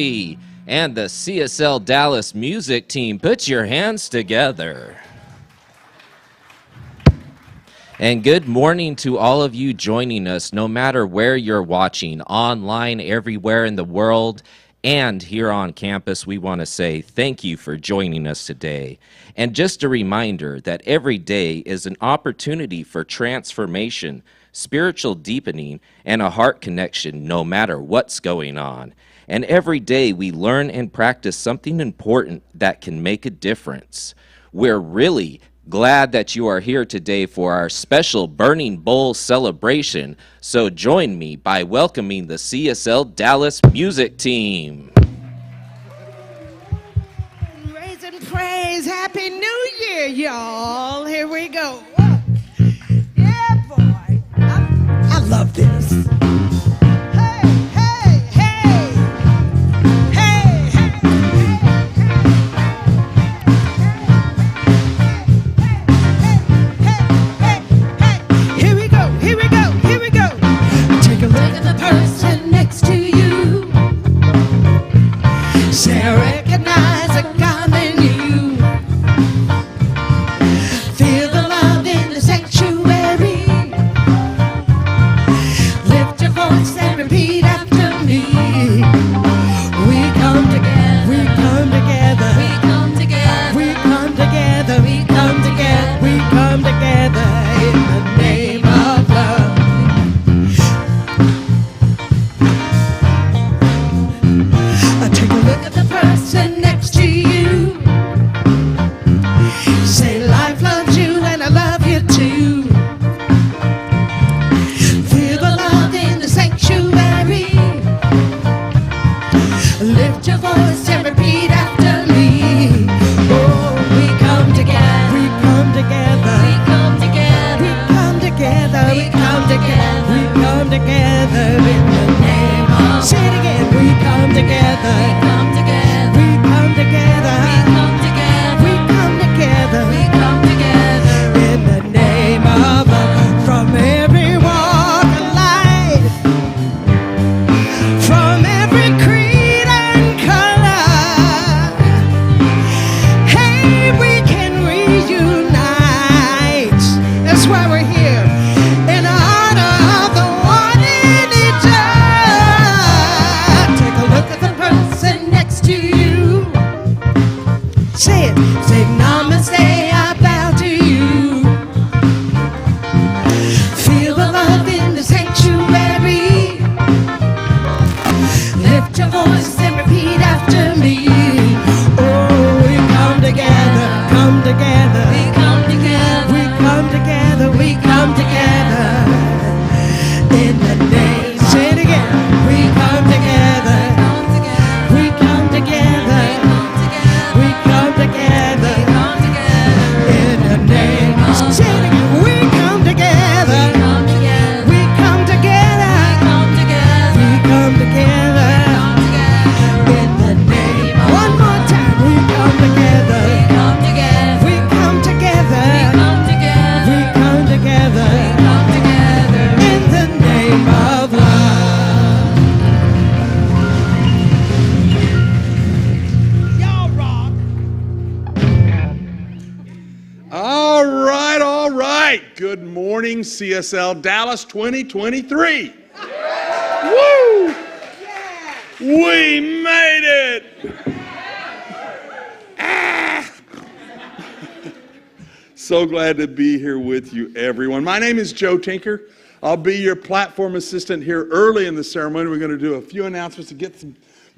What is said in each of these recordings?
2023. And the CSL Dallas music team, put your hands together. And good morning to all of you joining us, no matter where you're watching, online, everywhere in the world, and here on campus. We want to say thank you for joining us today. And just a reminder that every day is an opportunity for transformation, spiritual deepening, and a heart connection, no matter what's going on. And every day we learn and practice something important that can make a difference. We're really glad that you are here today for our special Burning Bowl celebration. So join me by welcoming the CSL Dallas music team. Raise and praise. Happy New Year, y'all. Here we go. Yeah, boy. I love this. CSL Dallas 2023. Woo! Yeah. We made it! So glad to be here with you, everyone. My name is Joe Tinker. I'll be your platform assistant here early in the ceremony. We're going to do a few announcements to get some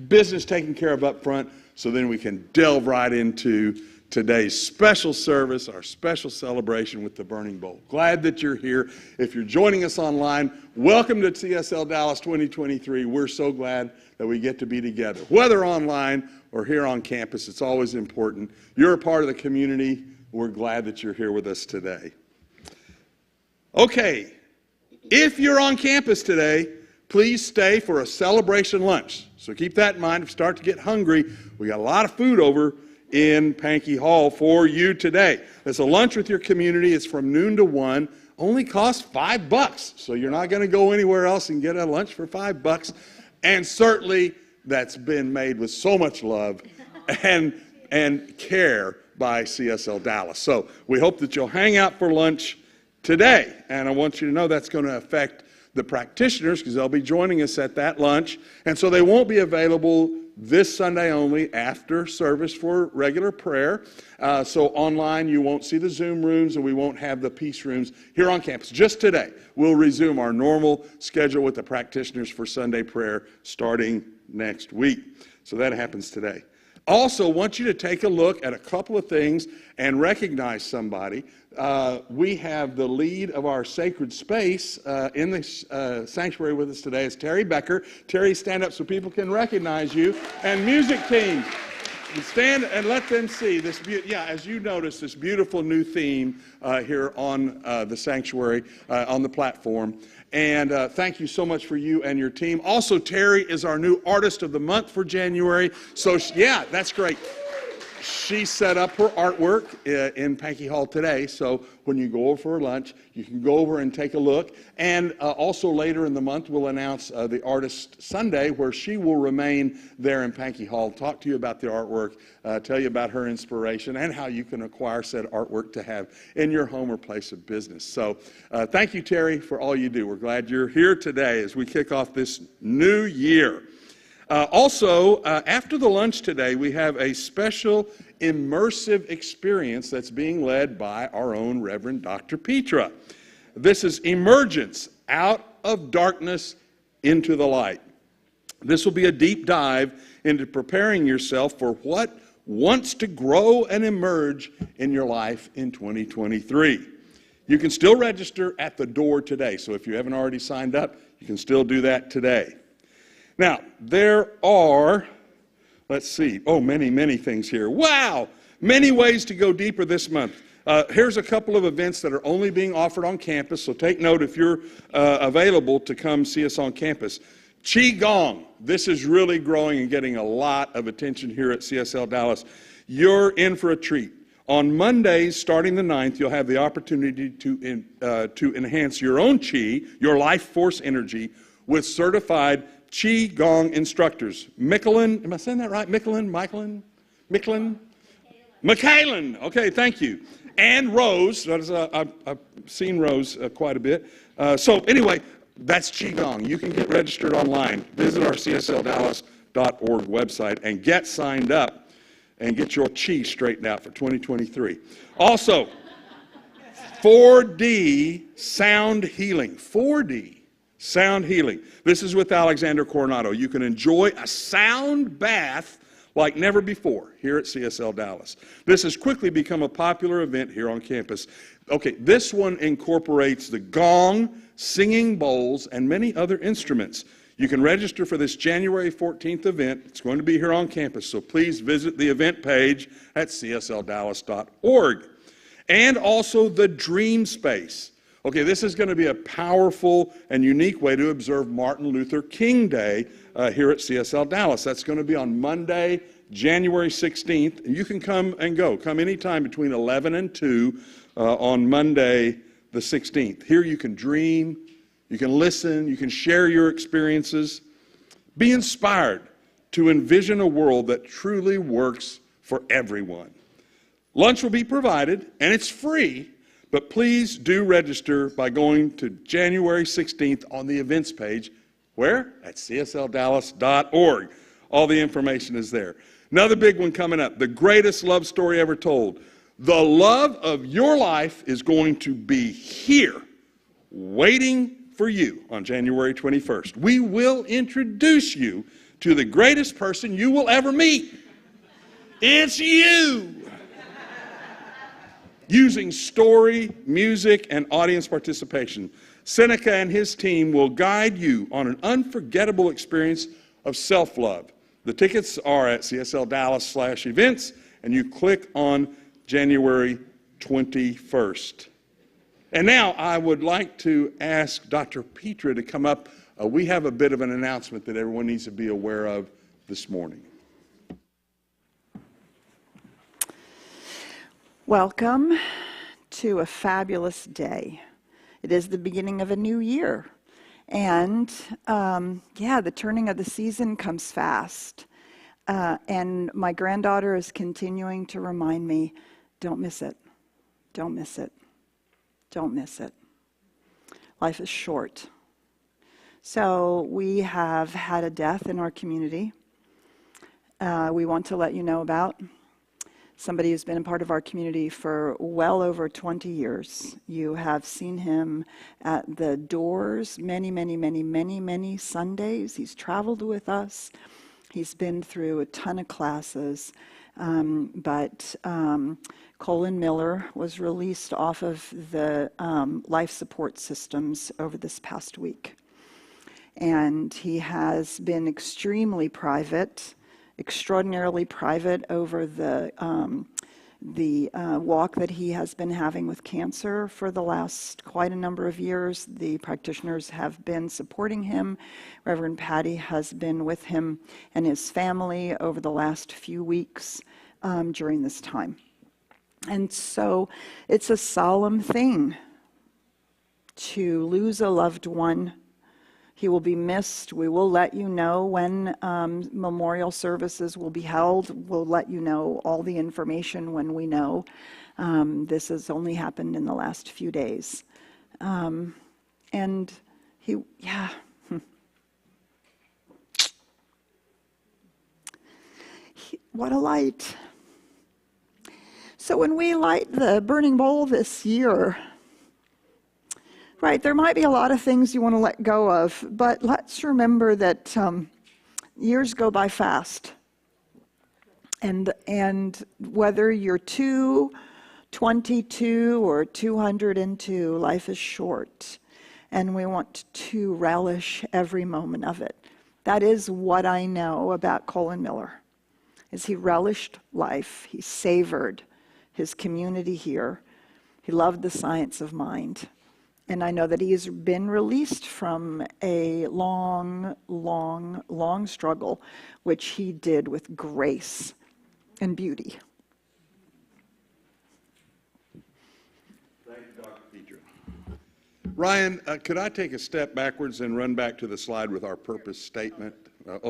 business taken care of up front, so then we can delve right into today's special service, our special celebration with the Burning Bowl. Glad that you're here. If you're joining us online, welcome to CSL Dallas 2023. We're so glad that we get to be together. Whether online or here on campus, it's always important. You're a part of the community. We're glad that you're here with us today. Okay, if you're on campus today, please stay for a celebration lunch. So keep that in mind. If you start to get hungry, we got a lot of food over in Pankey Hall for you today. It's a lunch with your community. It's from noon to 1. Only costs $5. So you're not going to go anywhere else and get a lunch for $5. And certainly that's been made with so much love and care by CSL Dallas. So we hope that you'll hang out for lunch today. And I want you to know that's going to affect the practitioners because they'll be joining us at that lunch. And so they won't be available this Sunday only after service for regular prayer. So online you won't see the Zoom rooms and we won't have the peace rooms here on campus. Just today we'll resume our normal schedule with the practitioners for Sunday prayer starting next week. So that happens today. Also, want you to take a look at a couple of things and recognize somebody. We have the lead of our sacred space in the sanctuary with us today is Terry Becker. Terry, stand up so people can recognize you. And music team, stand and let them see this. As you notice, this beautiful new theme here on the sanctuary, on the platform. And thank you so much for you and your team. Also, Terry is our new Artist of the Month for January. So, yeah, that's great. She set up her artwork in Pankey Hall today. So when you go over for lunch, you can go over and take a look. And also later in the month, we'll announce the Artist Sunday, where she will remain there in Pankey Hall, talk to you about the artwork, tell you about her inspiration, and how you can acquire said artwork to have in your home or place of business. So thank you, Terry, for all you do. We're glad you're here today as we kick off this new year. Also, after the lunch today, we have a special immersive experience that's being led by our own Reverend Dr. Petra. This is Emergence, Out of Darkness into the Light. This will be a deep dive into preparing yourself for what wants to grow and emerge in your life in 2023. You can still register at the door today, so if you haven't already signed up, you can still do that today. Now, there are, let's see, many things here. Wow! Many ways to go deeper this month. Here's a couple of events that are only being offered on campus, so take note if you're available to come see us on campus. Qigong. This is really growing and getting a lot of attention here at CSL Dallas. You're in for a treat. On Mondays, starting the 9th, you'll have the opportunity to enhance your own Qi, your life force energy, with certified Qigong instructors. Michaelin, am I saying that right? Michaelin? Okay, thank you. And Rose, I've seen Rose quite a bit. So anyway, that's Qigong. You can get registered online. Visit our csldallas.org website and get signed up and get your Qi straightened out for 2023. Also, 4D sound healing. 4D. Sound healing. This is with Alexander Coronado. You can enjoy a sound bath like never before here at CSL Dallas. This has quickly become a popular event here on campus. Okay, this one incorporates the gong, singing bowls, and many other instruments. You can register for this January 14th event. It's going to be here on campus, so please visit the event page at csldallas.org. And also the Dream Space. Okay, this is going to be a powerful and unique way to observe Martin Luther King Day here at CSL Dallas. That's going to be on Monday, January 16th. And you can come and go. Come anytime between 11 and 2 on Monday the 16th. Here you can dream, you can listen, you can share your experiences. Be inspired to envision a world that truly works for everyone. Lunch will be provided, and it's free. But please do register by going to January 16th on the events page. Where? At csldallas.org. All the information is there. Another big one coming up, the greatest love story ever told. The love of your life is going to be here, waiting for you on January 21st. We will introduce you to the greatest person you will ever meet. It's you. Using story, music, and audience participation, Seneca and his team will guide you on an unforgettable experience of self-love. The tickets are at CSLDallas/events, and you click on January 21st. And now I would like to ask Dr. Petra to come up. We have a bit of an announcement that everyone needs to be aware of this morning. Welcome to a fabulous day. It is the beginning of a new year, And yeah, the turning of the season comes fast. And my granddaughter is continuing to remind me, don't miss it. Don't miss it. Don't miss it. Life is short. So we have had a death in our community. We want to let you know about somebody who's been a part of our community for well over 20 years. You have seen him at the doors many Sundays. He's traveled with us. He's been through a ton of classes. But Colin Miller was released off of the life support systems over this past week. And he has been extremely private, extraordinarily private over the walk that he has been having with cancer for the last quite a number of years. The practitioners have been supporting him. Reverend Patty has been with him and his family over the last few weeks during this time. And so it's a solemn thing to lose a loved one. He will be missed. We will let you know when memorial services will be held. We'll let you know all the information when we know. This has only happened in the last few days. And he, yeah. What a light. So when we light the burning bowl this year, right, there might be a lot of things you want to let go of, but let's remember that years go by fast. And whether you're 222 or 202, life is short. And we want to relish every moment of it. That is what I know about Colin Miller, is he relished life. He savored his community here. He loved the science of mind. And I know that he has been released from a long struggle, which he did with grace and beauty. Thank you, Dr. Petra. Ryan, could I take a step backwards and run back to the slide with our purpose statement?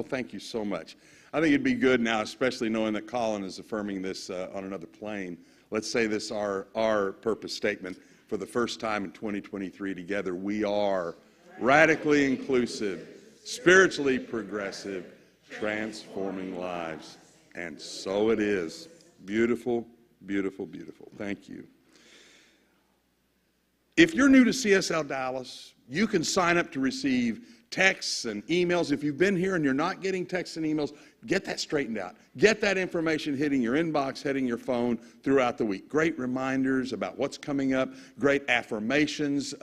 Thank you so much. I think it'd be good now, especially knowing that Colin is affirming this on another plane. Let's say this, our purpose statement. For the first time in 2023 together, we are radically inclusive, spiritually progressive, transforming lives. And so it is. Beautiful, beautiful, beautiful. Thank you. If you're new to CSL Dallas, you can sign up to receive texts and emails. If you've been here and you're not getting texts and emails, get that straightened out. Get that information hitting your inbox, hitting your phone throughout the week. Great reminders about what's coming up, great affirmations,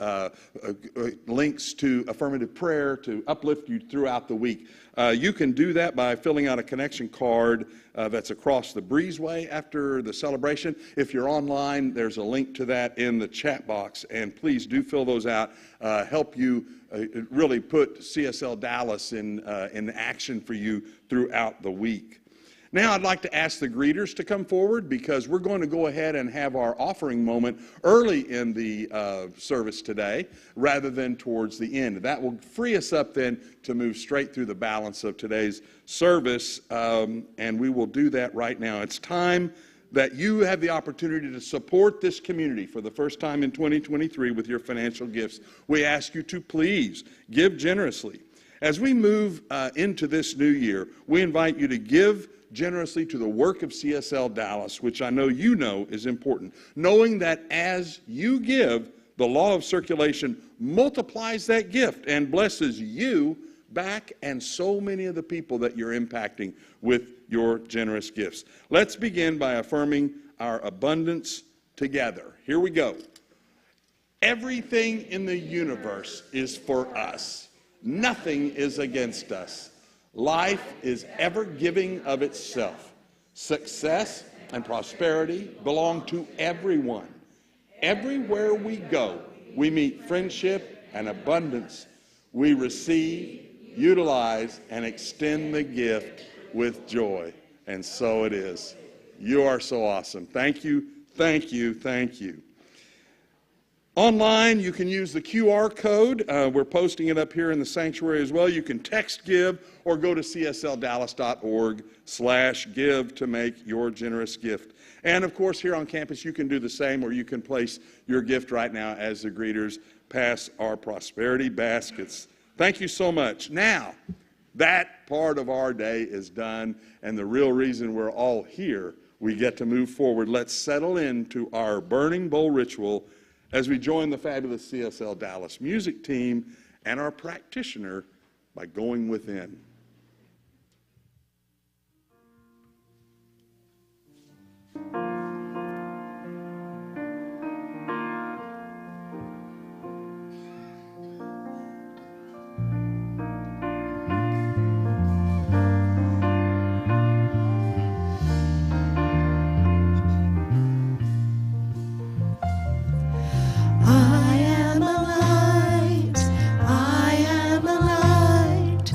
links to affirmative prayer to uplift you throughout the week. You can do that by filling out a connection card that's across the breezeway after the celebration. If you're online, there's a link to that in the chat box, and please do fill those out. Help you really put CSL Dallas in action for you throughout the week. Now I'd like to ask the greeters to come forward, because we're going to go ahead and have our offering moment early in the service today rather than towards the end. That will free us up then to move straight through the balance of today's service, and we will do that right now. It's time that you have the opportunity to support this community for the first time in 2023 with your financial gifts. We ask you to please give generously. As we move into this new year, we invite you to give generously to the work of CSL Dallas, which I know you know is important, knowing that as you give, the law of circulation multiplies that gift and blesses you back and so many of the people that you're impacting with your generous gifts. Let's begin by affirming our abundance together. Here we go. Everything in the universe is for us. Nothing is against us. Life is ever giving of itself. Success and prosperity belong to everyone. Everywhere we go, we meet friendship and abundance. We receive, utilize, and extend the gift with joy. And so it is. You are so awesome. Thank you, thank you, thank you. Online, you can use the QR code. We're posting it up here in the sanctuary as well. You can text give or go to csldallas.org/give to make your generous gift. And of course, here on campus, you can do the same, or you can place your gift right now as the greeters pass our prosperity baskets. Thank you so much. Now, that part of our day is done, and the real reason we're all here, we get to move forward. Let's settle into our burning bowl ritual as we join the fabulous CSL Dallas music team and our practitioner by going within. I am a light, I am a light,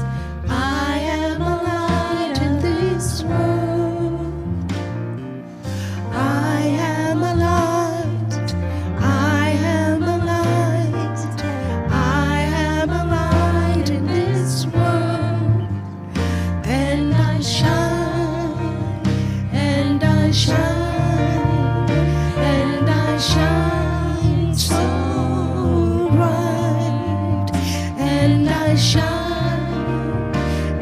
I am a light in this world. I am a light, I am a light, I am a light in this world. And I shine, and I shine, and I shine so bright. And I shine,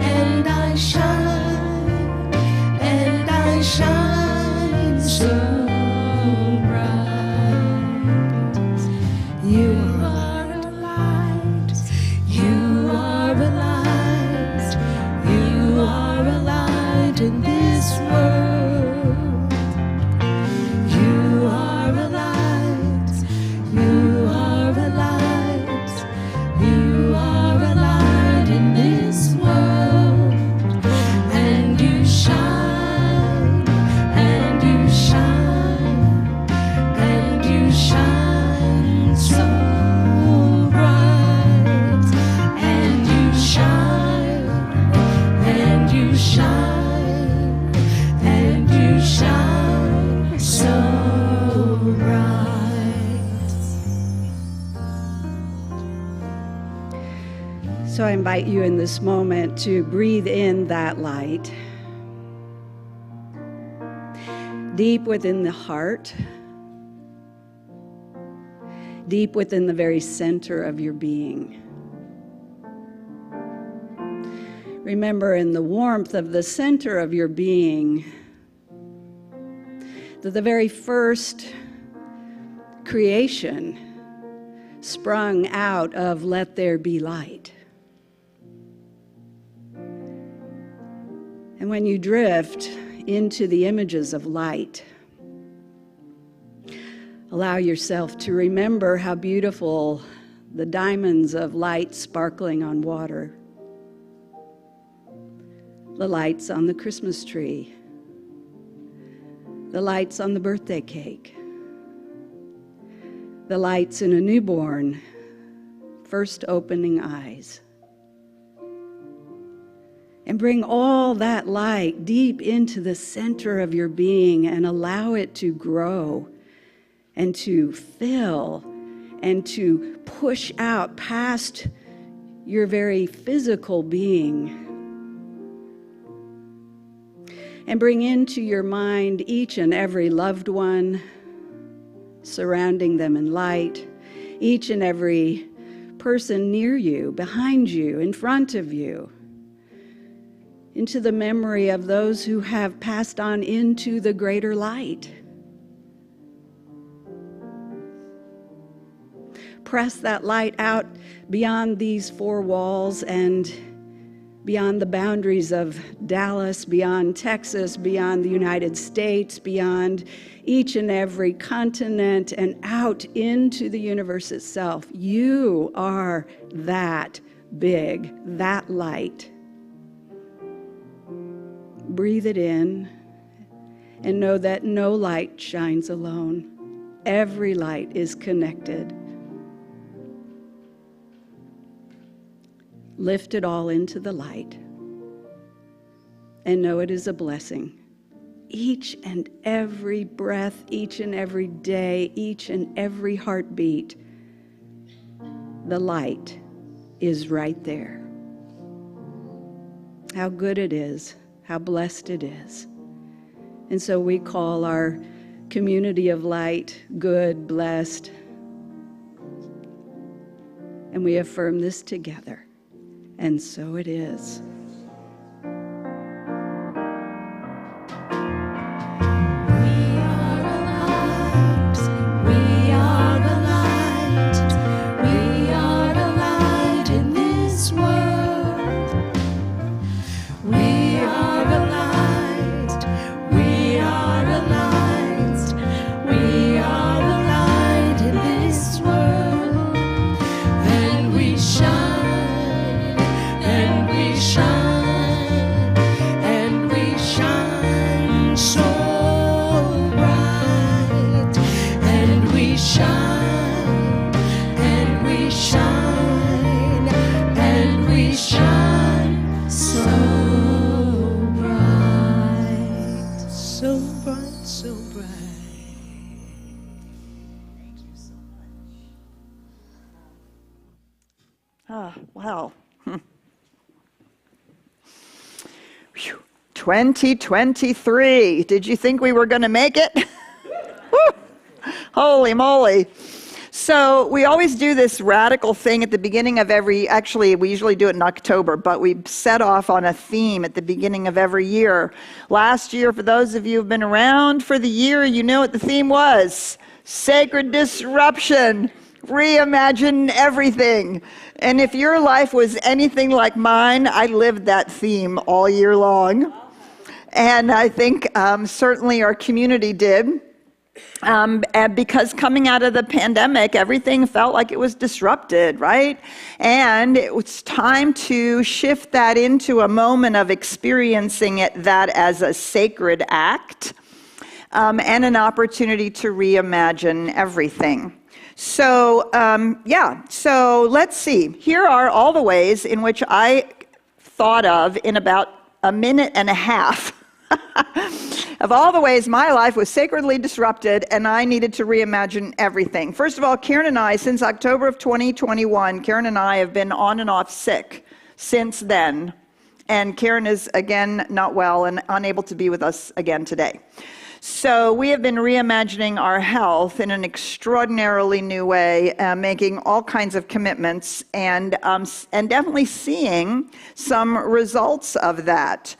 and I shine, and I shine so bright. You are a light, you are a light, you are a light in this world. You are a light, you are a light, you are a light in this world. And you shine, and you shine, and you shine so bright. And you shine, and you shine, and you shine so bright. So I invite you in this moment to breathe in that light deep within the heart, deep within the very center of your being. Remember, in the warmth of the center of your being, that the very first creation sprung out of let there be light. And when you drift into the images of light, allow yourself to remember how beautiful the diamonds of light sparkling on water, the lights on the Christmas tree, the lights on the birthday cake, the lights in a newborn first opening eyes. And bring all that light deep into the center of your being and allow it to grow and to fill and to push out past your very physical being. And bring into your mind each and every loved one, surrounding them in light, each and every person near you, behind you, in front of you, into the memory of those who have passed on into the greater light. Press that light out beyond these four walls and beyond the boundaries of Dallas, beyond Texas, beyond the United States, beyond each and every continent, and out into the universe itself. You are that big, that light. Breathe it in and know that no light shines alone. Every light is connected. Lift it all into the light and know it is a blessing. Each and every breath, each and every day, each and every heartbeat the light is right there. How good it is, how blessed it is. And so we call our community of light good, blessed, and we affirm this together. And so it is. Wow. 2023. Did you think we were going to make it? Holy moly. So we always do this radical thing at the beginning of actually we usually do it in October, but we set off on a theme at the beginning of every year. Last year, for those of you who've been around for the year, you know what the theme was. Sacred disruption. Reimagine everything. And if your life was anything like mine, I lived that theme all year long. And I think certainly our community did. And because coming out of the pandemic, everything felt like it was disrupted, right? And it was time to shift that into a moment of experiencing that as a sacred act and an opportunity to reimagine everything. So, so let's see. Here are all the ways in which I thought of in about a minute and a half of all the ways my life was sacredly disrupted and I needed to reimagine everything. First of all, Karen and I, since October of 2021, Karen and I have been on and off sick since then. And Karen is, again, not well and unable to be with us again today. So we have been reimagining our health in an extraordinarily new way, making all kinds of commitments and definitely seeing some results of that.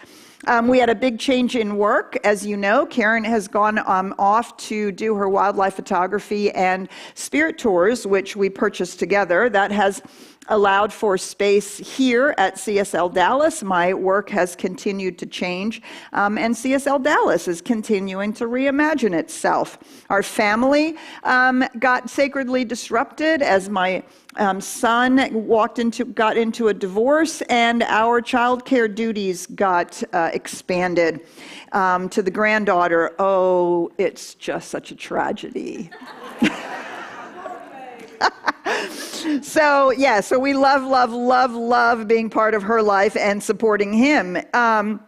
We had a big change in work. As you know, Karen has gone off to do her wildlife photography and spirit tours, which we purchased together. That has allowed for space here at CSL Dallas. My work has continued to change, and CSL Dallas is continuing to reimagine itself. Our family got sacredly disrupted as my son got into a divorce, and our childcare duties got expanded to the granddaughter. Oh, it's just such a tragedy. So we love being part of her life and supporting him. And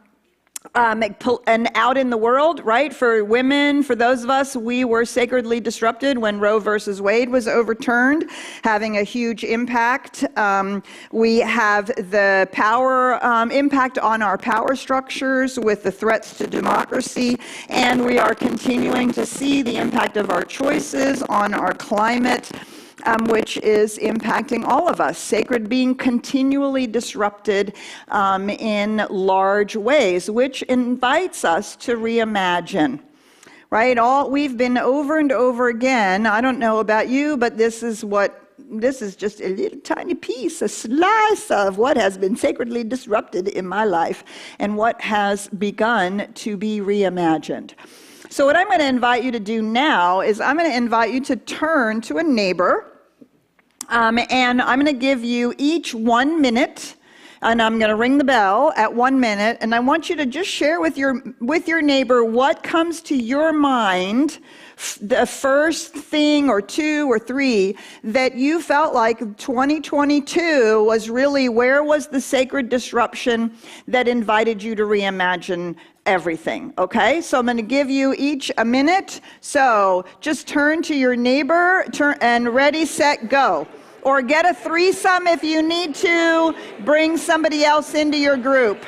out in the world, right, for women, for those of us, we were sacredly disrupted when Roe versus Wade was overturned, having a huge impact. We have the power impact on our power structures with the threats to democracy, and we are continuing to see the impact of our choices on our climate, which is impacting all of us. Sacred being continually disrupted in large ways, which invites us to reimagine. Right? We've been over and over again. I don't know about you, but this is just a little tiny piece, a slice of what has been sacredly disrupted in my life and what has begun to be reimagined. So what I'm going to invite you to do now is I'm going to invite you to turn to a neighbor, and I'm going to give you each 1 minute, and I'm going to ring the bell at 1 minute, and I want you to just share with your neighbor what comes to your mind, the first thing or two or three that you felt like 2022 was really, where was the sacred disruption that invited you to reimagine everything, okay? So I'm going to give you each a minute. So just turn to your neighbor, and ready, set, go. or get a threesome if you need to. Bring somebody else into your group.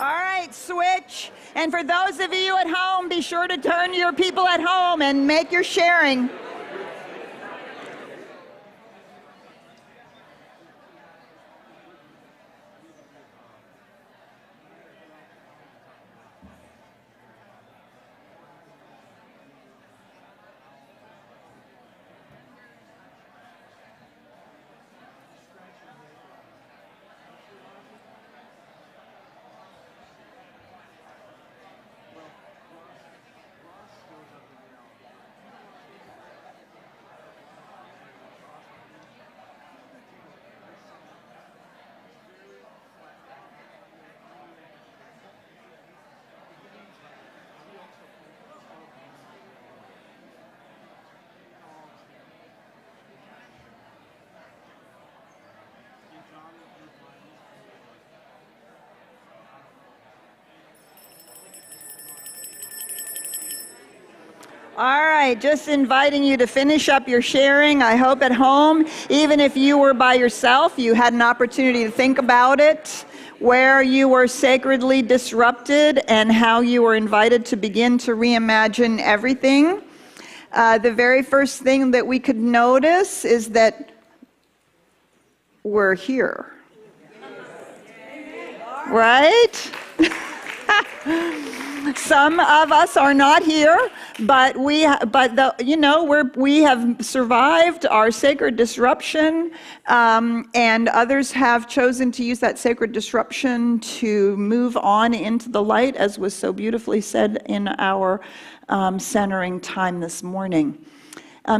All right, switch. And for those of you at home, be sure to turn to your people at home and make your sharing. All right, just inviting you to finish up your sharing. I hope at home, even if you were by yourself, you had an opportunity to think about it, where you were sacredly disrupted and how you were invited to begin to reimagine everything. The very first thing that we could notice is that we're here. Right? Some of us are not here, but we have survived our sacred disruption, and others have chosen to use that sacred disruption to move on into the light, as was so beautifully said in our centering time this morning.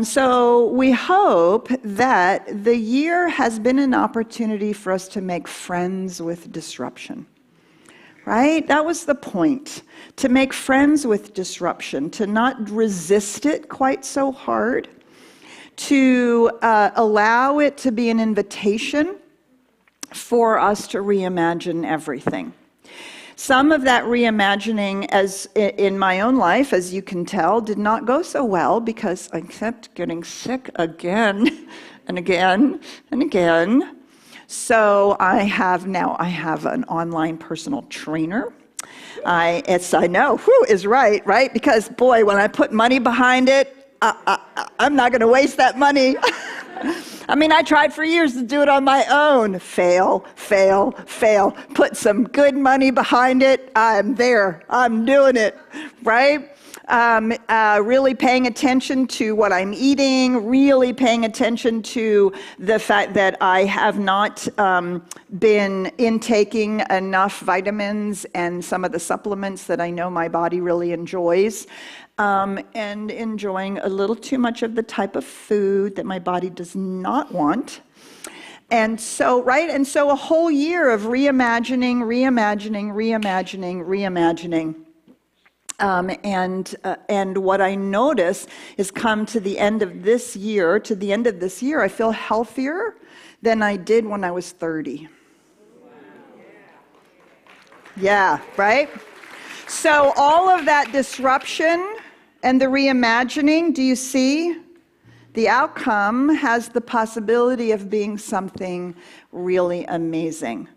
So we hope that the year has been an opportunity for us to make friends with disruption. Right? That was the point, to make friends with disruption, to not resist it quite so hard, to allow it to be an invitation for us to reimagine everything. Some of that reimagining, as in my own life, as you can tell, did not go so well because I kept getting sick again and again and again. So I have an online personal trainer. I know, is right? Because boy, when I put money behind it, I'm not going to waste that money. I mean, I tried for years to do it on my own. Fail. Put some good money behind it. I'm there. I'm doing it, right? Really paying attention to what I'm eating, really paying attention to the fact that I have not been intaking enough vitamins and some of the supplements that I know my body really enjoys, and enjoying a little too much of the type of food that my body does not want. And so a whole year of reimagining. And what I notice is come to the end of this year, I feel healthier than I did when I was 30. Yeah, right? So all of that disruption and the reimagining, do you see? The outcome has the possibility of being something really amazing.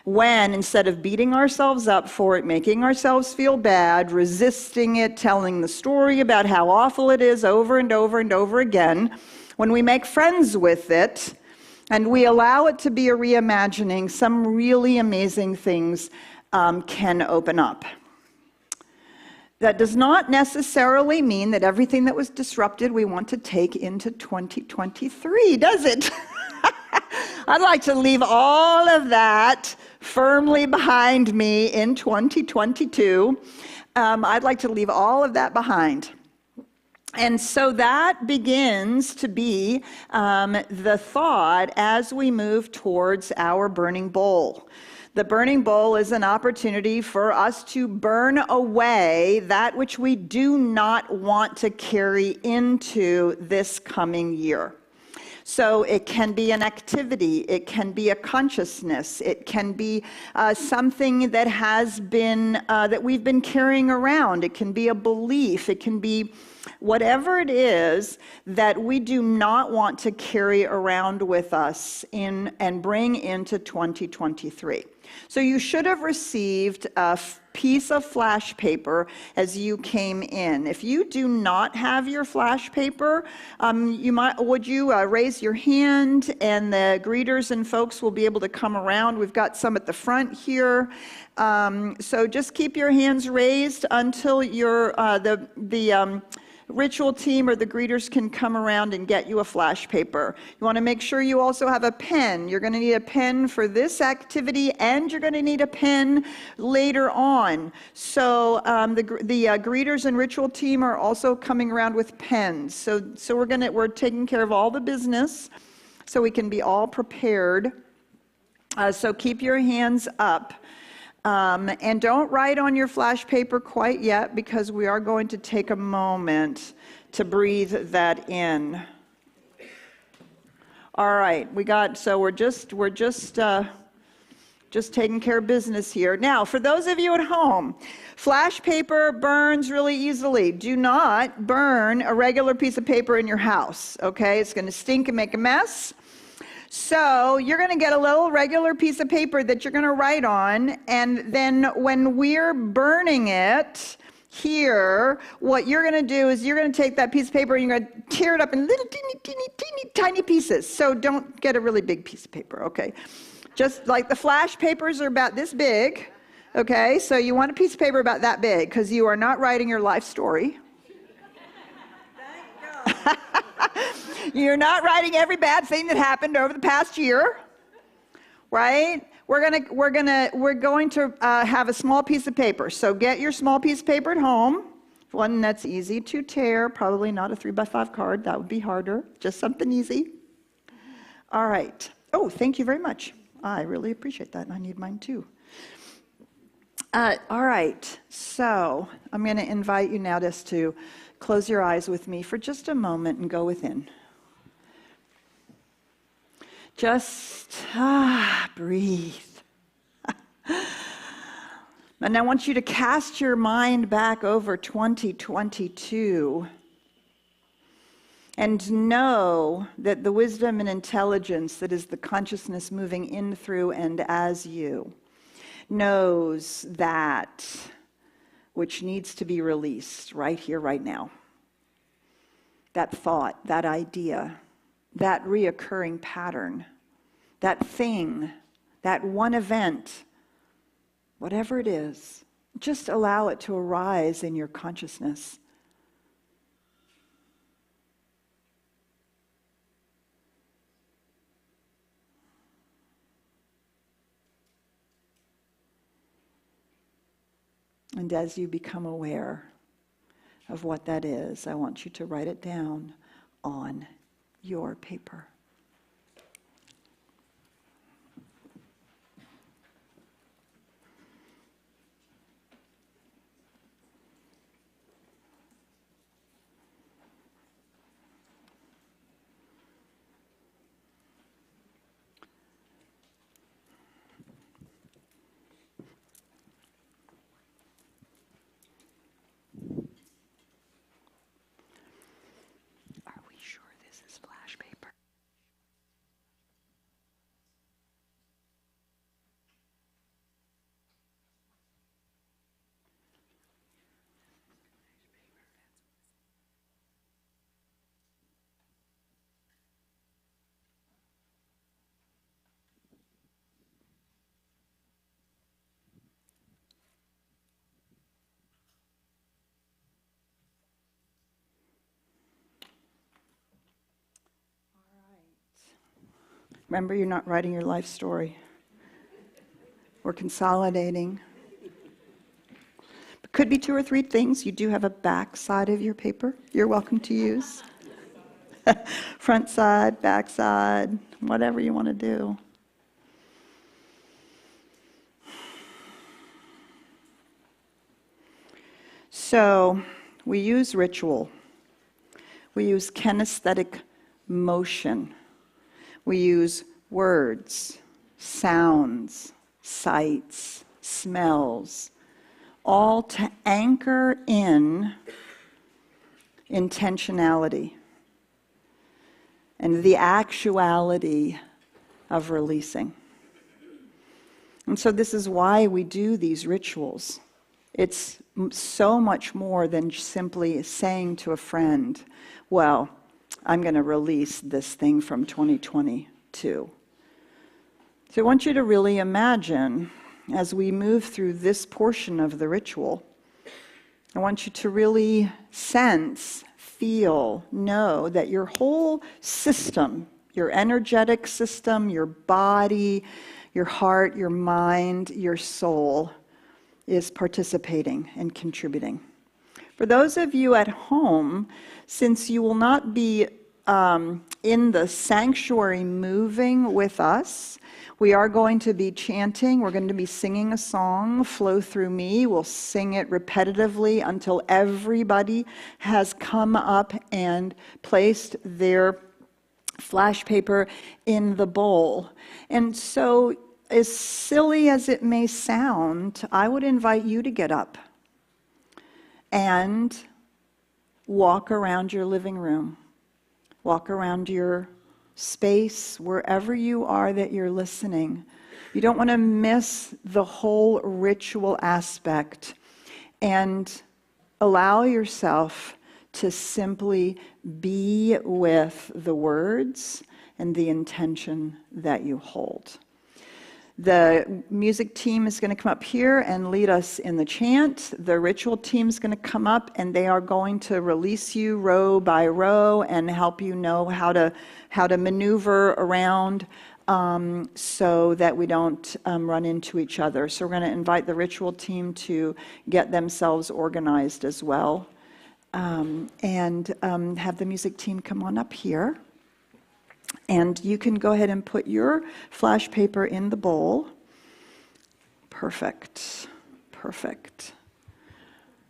When, instead of beating ourselves up for it, making ourselves feel bad, resisting it, telling the story about how awful it is over and over and over again, when we make friends with it and we allow it to be a reimagining, some really amazing things can open up. That does not necessarily mean that everything that was disrupted we want to take into 2023, does it? I'd like to leave all of that firmly behind me in 2022. I'd like to leave all of that behind. And so that begins to be the thought as we move towards our burning bowl. The burning bowl is an opportunity for us to burn away that which we do not want to carry into this coming year. So it can be an activity, it can be a consciousness, it can be something that has been, that we've been carrying around. It can be a belief, it can be whatever it is that we do not want to carry around with us and bring into 2023. So you should have received a piece of flash paper as you came in. If you do not have your flash paper, would you raise your hand, and the greeters and folks will be able to come around. We've got some at the front here. So just keep your hands raised until the ritual team or the greeters can come around and get you a flash paper. You want to make sure you also have a pen. You're going to need a pen for this activity, and you're going to need a pen later on. So the greeters and ritual team are also coming around with pens. So we're taking care of all the business so we can be all prepared. So keep your hands up. And don't write on your flash paper quite yet, because we are going to take a moment to breathe that in. All right, we're just taking care of business here. Now, for those of you at home, flash paper burns really easily. Do not burn a regular piece of paper in your house, okay? It's going to stink and make a mess. So you're going to get a little regular piece of paper that you're going to write on, and then when we're burning it here, what you're going to do is you're going to take that piece of paper and you're going to tear it up in little teeny tiny pieces. So don't get a really big piece of paper, okay? Just like the flash papers are about this big, okay? So you want a piece of paper about that big, because you are not writing your life story. You're not writing every bad thing that happened over the past year, right? We're going to have a small piece of paper. So get your small piece of paper at home, one that's easy to tear. Probably not a 3x5 card. That would be harder. Just something easy. All right. Oh, thank you very much. I really appreciate that, and I need mine too. All right. So I'm going to invite you now just to close your eyes with me for just a moment and go within. Just breathe. And I want you to cast your mind back over 2022 and know that the wisdom and intelligence that is the consciousness moving in, through, and as you knows that which needs to be released right here, right now. That thought, that idea, that reoccurring pattern, that thing, that one event, whatever it is, just allow it to arise in your consciousness. And as you become aware of what that is, I want you to write it down on your paper. Remember, you're not writing your life story. We're consolidating. It could be 2 or 3 things. You do have a back side of your paper you're welcome to use. Front side, back side, whatever you want to do. So we use ritual. We use kinesthetic motion. We use words, sounds, sights, smells, all to anchor in intentionality and the actuality of releasing. And so this is why we do these rituals. It's so much more than simply saying to a friend, well, I'm going to release this thing from 2022. So I want you to really imagine, as we move through this portion of the ritual, I want you to really sense, feel, know that your whole system, your energetic system, your body, your heart, your mind, your soul, is participating and contributing. For those of you at home, since you will not be in the sanctuary moving with us, we are going to be chanting. We're going to be singing a song, Flow Through Me. We'll sing it repetitively until everybody has come up and placed their flash paper in the bowl. And so, as silly as it may sound, I would invite you to get up and walk around your living room, walk around your space, wherever you are that you're listening. You don't want to miss the whole ritual aspect, and allow yourself to simply be with the words and the intention that you hold. The music team is going to come up here and lead us in the chant. The ritual team is going to come up, and they are going to release you row by row and help you know how to maneuver around so that we don't run into each other. So we're going to invite the ritual team to get themselves organized as well, and have the music team come on up here. And you can go ahead and put your flash paper in the bowl. Perfect. Perfect.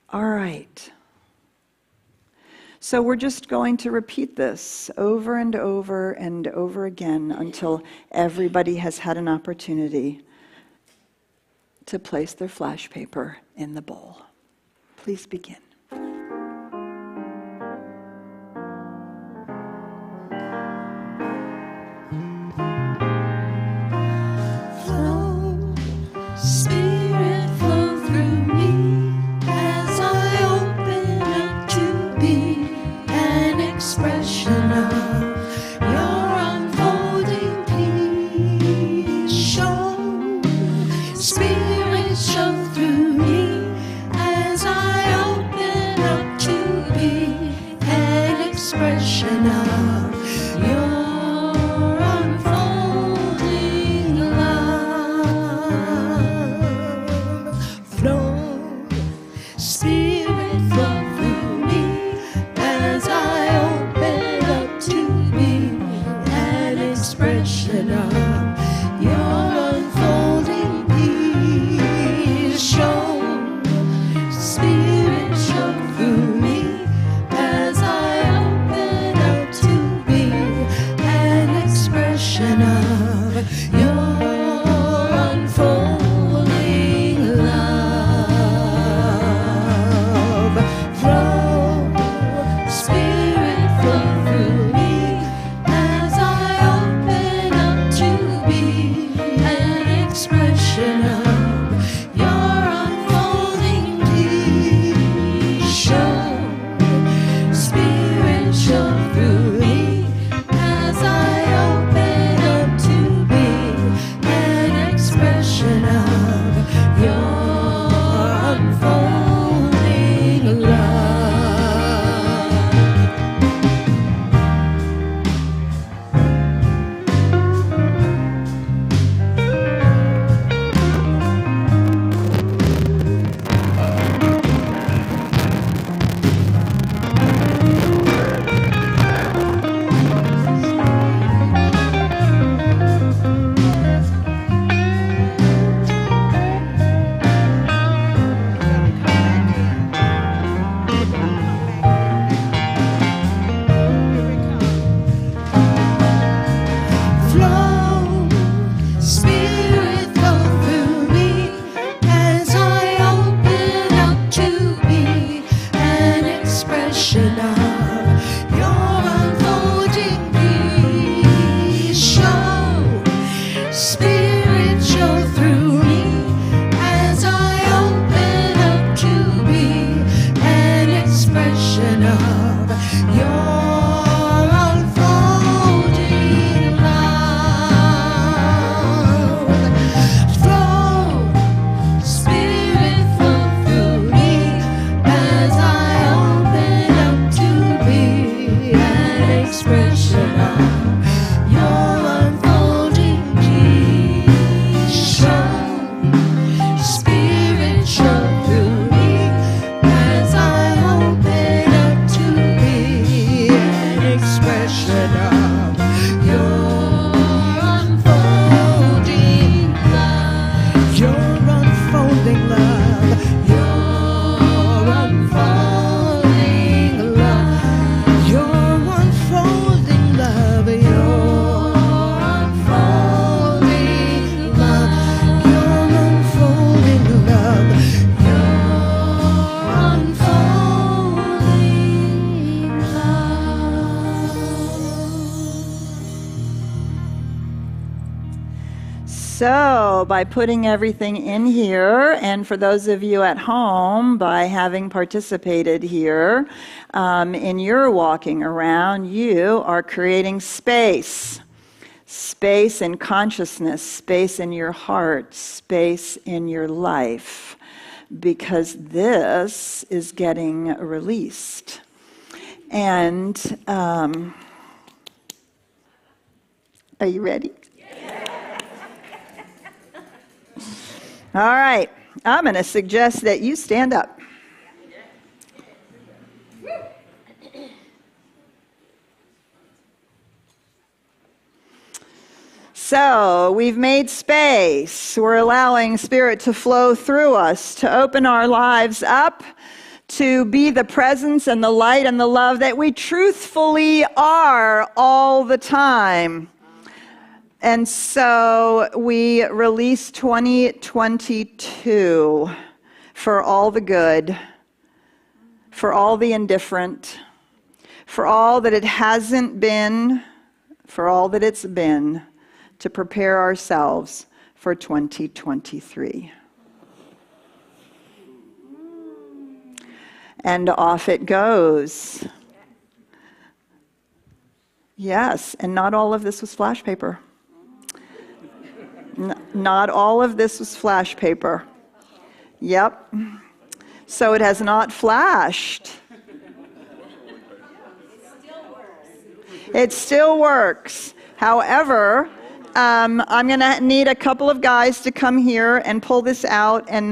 All right. So we're just going to repeat this over and over and over again until everybody has had an opportunity to place their flash paper in the bowl. Please begin. Spirit, show through me as I open Spirit, show through me as I open up to be an expression of your unfolding love. Flow, Spirit, flow through me as I open up to be an expression of your unfolding peace. Show, Spirit, show through me as I open up to be an expression of your unfolding love. Your unfolding love. Your unfolding love. Your unfolding love. Your unfolding love. Your unfolding love. Your unfolding love. So, by putting everything in here, and for those of you at home, by having participated here in your walking around, you are creating space. Space in consciousness, space in your heart, space in your life, because this is getting released. And are you ready? All right, I'm going to suggest that you stand up. So we've made space. We're allowing Spirit to flow through us, to open our lives up, to be the presence and the light and the love that we truthfully are all the time. And so we release 2022 for all the good, for all the indifferent, for all that it hasn't been, for all that it's been, to prepare ourselves for 2023. And off it goes. Yes, and not all of this was flash paper. Not all of this was flash paper. Yep. So it has not flashed. It still works. However, I'm going to need a couple of guys to come here and pull this out, and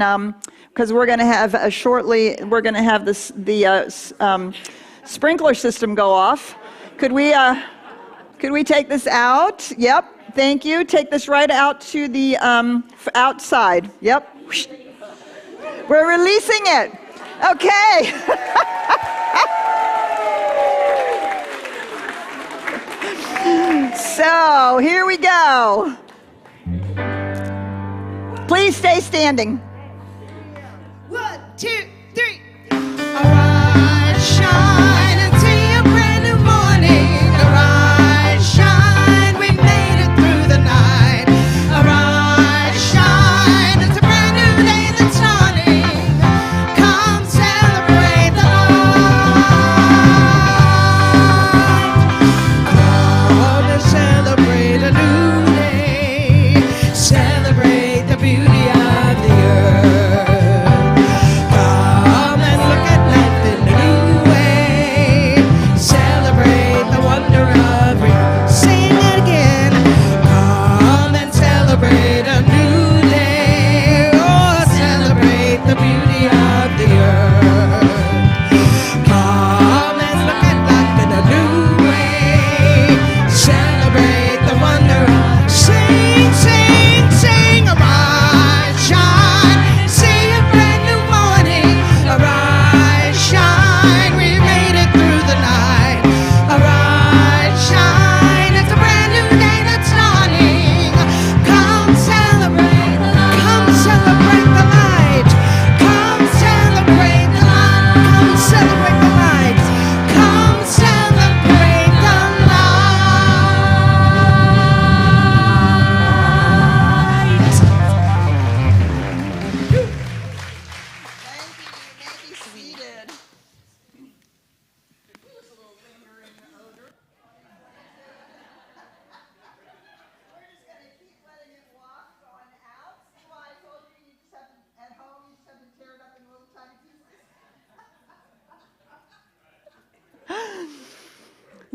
because we're going to have we're going to have the sprinkler system go off. Could we take this out? Yep. Thank you. Take this right out to the outside. Yep. We're releasing it. Okay. So here we go. Please stay standing. 1, 2, 3. Arise, shine, and see a brand new morning. Arise, shine, we made it through the night. Arise, shine, it's a brand new day that's dawning. Come celebrate the light. Come and celebrate a new day. Celebrate the beauty of the earth.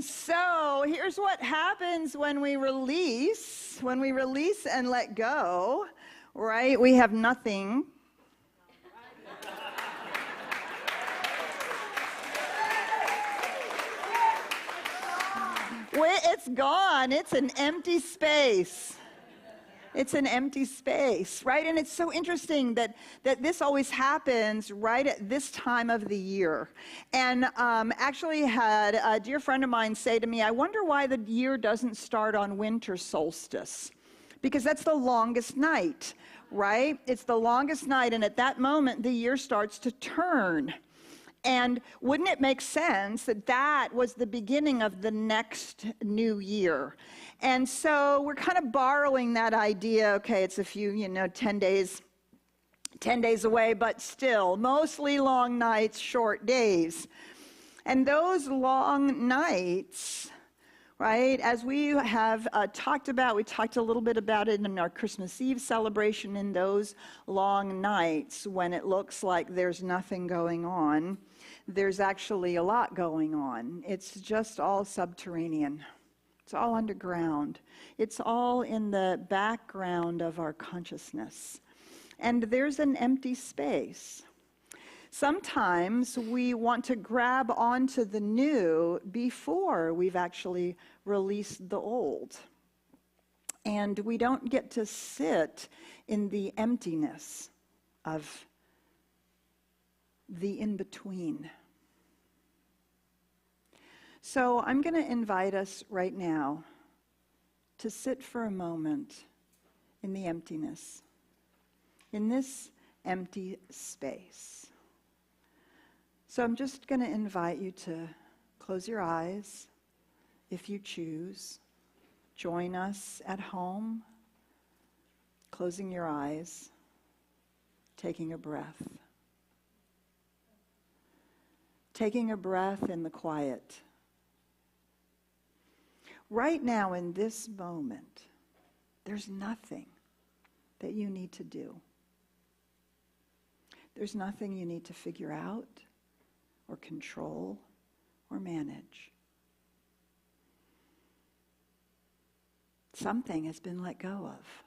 So here's what happens when we release and let go, right? We have nothing. It's gone. It's an empty space. It's an empty space, right? And it's so interesting that this always happens right at this time of the year. And actually had a dear friend of mine say to me, I wonder why the year doesn't start on winter solstice. Because that's the longest night, right? It's the longest night, and at that moment, the year starts to turn. And wouldn't it make sense that that was the beginning of the next new year? And so we're kind of borrowing that idea. Okay, it's a few, 10 days away, but still, mostly long nights, short days. And those long nights, right, as we have talked about, we talked a little bit about it in our Christmas Eve celebration, in those long nights when it looks like there's nothing going on, there's actually a lot going on. It's just all subterranean. It's all underground. It's all in the background of our consciousness. And there's an empty space. Sometimes we want to grab onto the new before we've actually released the old. And we don't get to sit in the emptiness of the in-between. So I'm going to invite us right now to sit for a moment in the emptiness, in this empty space. So I'm just going to invite you to close your eyes if you choose. Join us at home, closing your eyes, taking a breath. Taking a breath in the quiet. Right now, in this moment, there's nothing that you need to do. There's nothing you need to figure out or control or manage. Something has been let go of.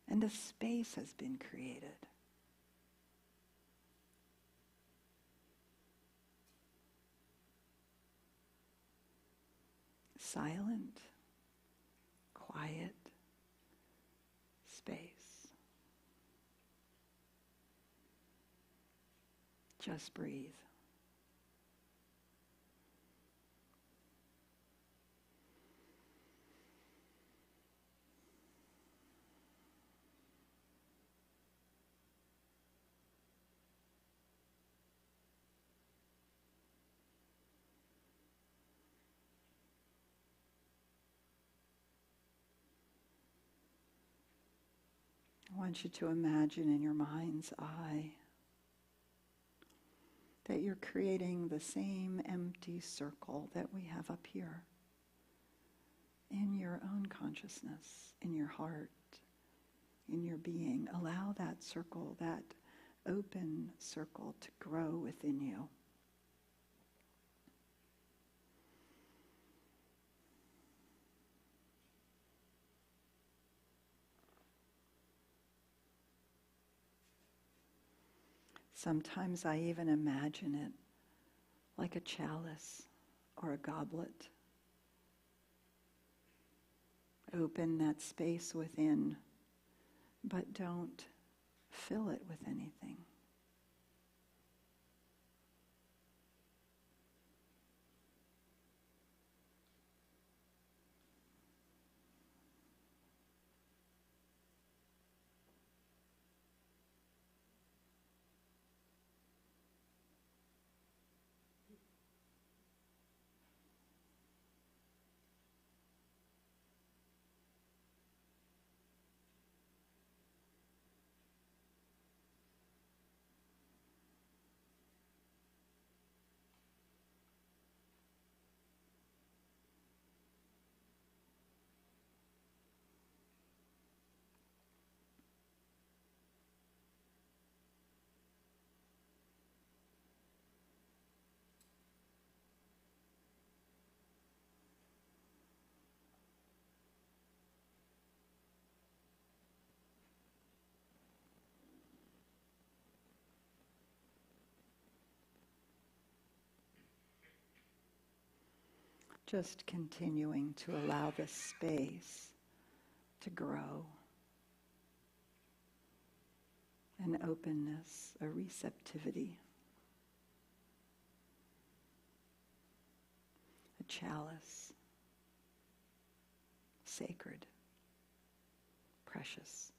And a space has been created. Silent, quiet space. Just breathe. I want you to imagine in your mind's eye that you're creating the same empty circle that we have up here in your own consciousness, in your heart, in your being. Allow that circle, that open circle, to grow within you. Sometimes I even imagine it like a chalice or a goblet. Open that space within, but don't fill it with anything. Just continuing to allow this space to grow. An openness, a receptivity, a chalice, sacred, precious.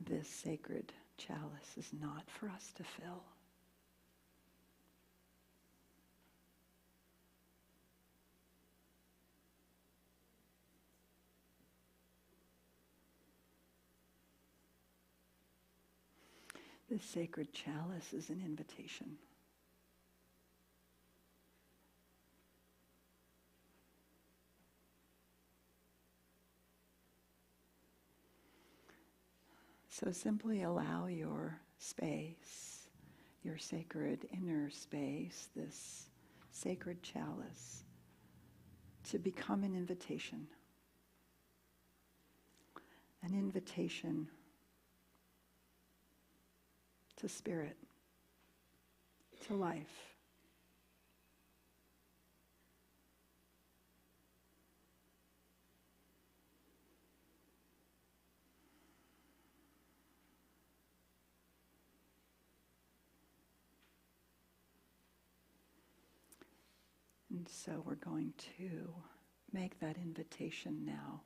This sacred chalice is not for us to fill. This sacred chalice is an invitation. So simply allow your space, your sacred inner space, this sacred chalice, to become an invitation. An invitation to spirit, to life. And so we're going to make that invitation now,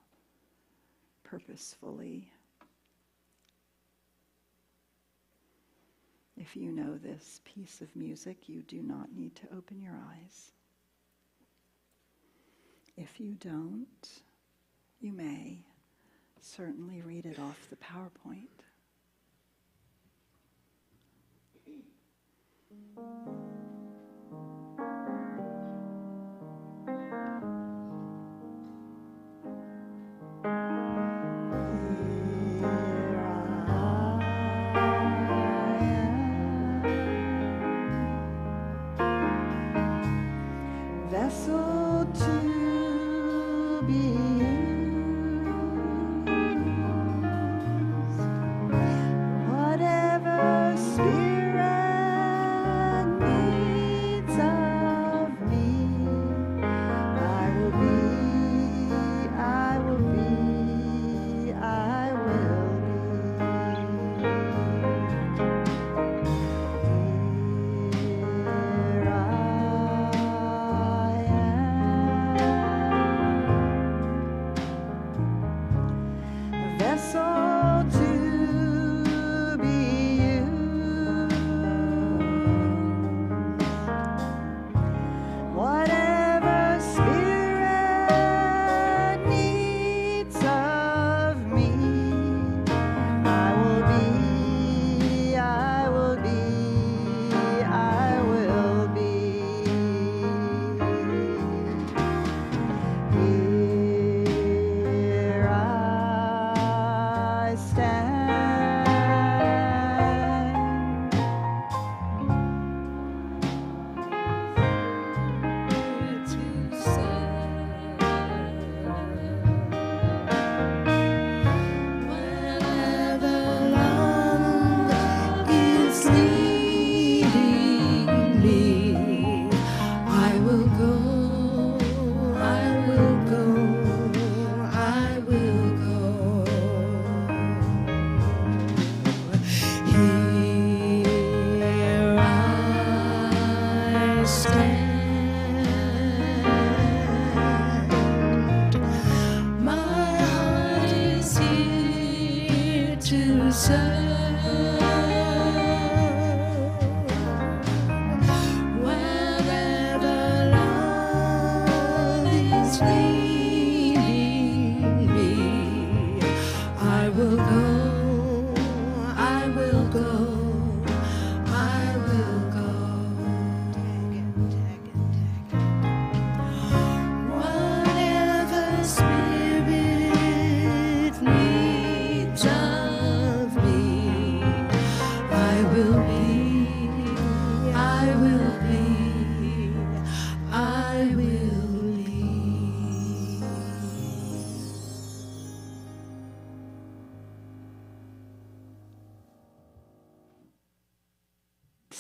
purposefully. If you know this piece of music, you do not need to open your eyes. If you don't, you may certainly read it off the PowerPoint. Vessel to be used, whatever spirit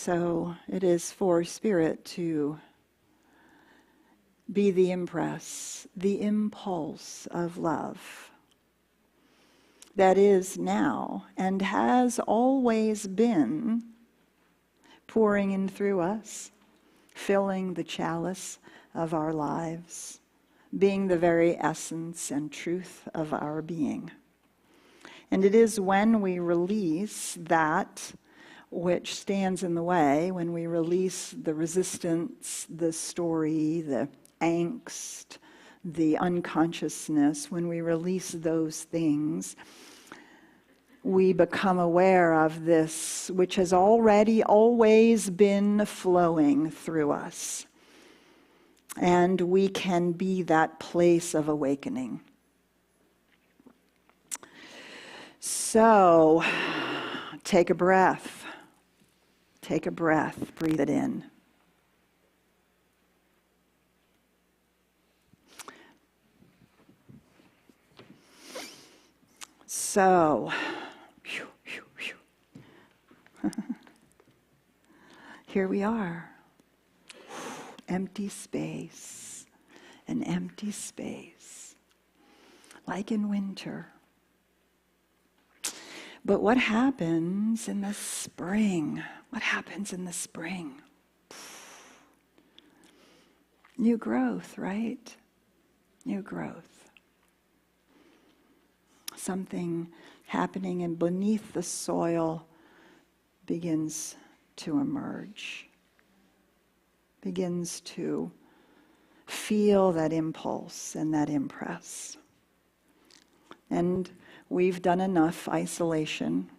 So it is for Spirit to be the impress, the impulse of love that is now and has always been pouring in through us, filling the chalice of our lives, being the very essence and truth of our being. And it is when we release that which stands in the way, when we release the resistance, the story, the angst, the unconsciousness, when we release those things, we become aware of this which has already always been flowing through us. And we can be that place of awakening. So, take a breath. Take a breath. Breathe it in. So, here we are. Empty space. An empty space. Like in winter. But what happens in the spring? What happens in the spring? New growth, right? New growth. Something happening and beneath the soil begins to emerge. Begins to feel that impulse and that impress. And we've done enough isolation.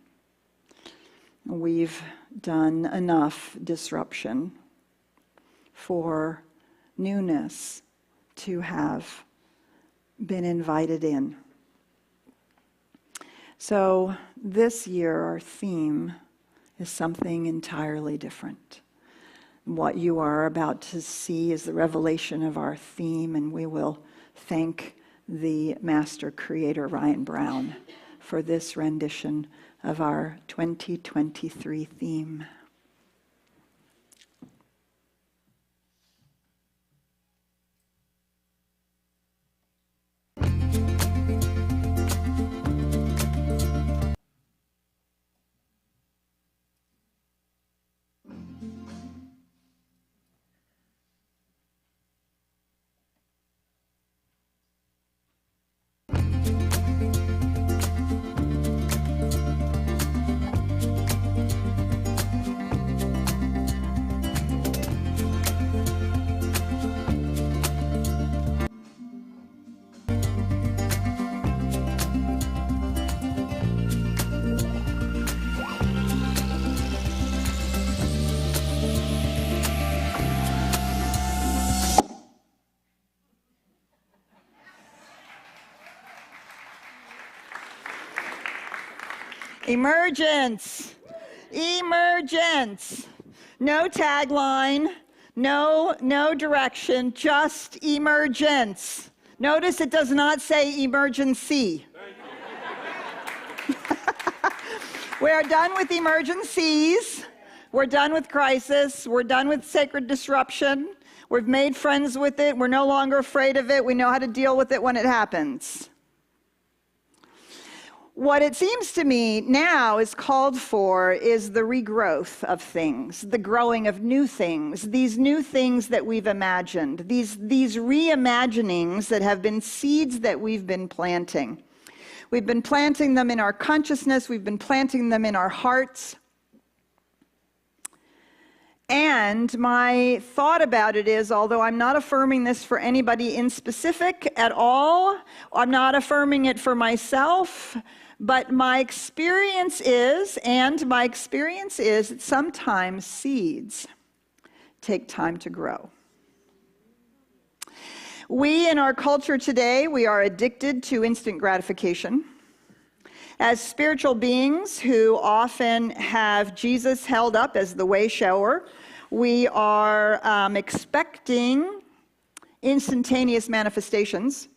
We've done enough disruption for newness to have been invited in. So this year our theme is something entirely different. What you are about to see is the revelation of our theme, and we will thank the master creator, Ryan Brown, for this rendition of our 2023 theme. Emergence. Emergence. No tagline, no direction, just emergence. Notice it does not say emergency. We're done with emergencies. We're done with crisis. We're done with sacred disruption. We've made friends with it. We're no longer afraid of it. We know how to deal with it when it happens. What it seems to me now is called for is the regrowth of things, the growing of new things, these new things that we've imagined, these reimaginings that have been seeds that we've been planting. We've been planting them in our consciousness, we've been planting them in our hearts. And my thought about it is, although I'm not affirming this for anybody in specific at all, I'm not affirming it for myself, but my experience is that sometimes seeds take time to grow. We in our culture today, we are addicted to instant gratification. As spiritual beings who often have Jesus held up as the way shower, we are expecting instantaneous manifestations,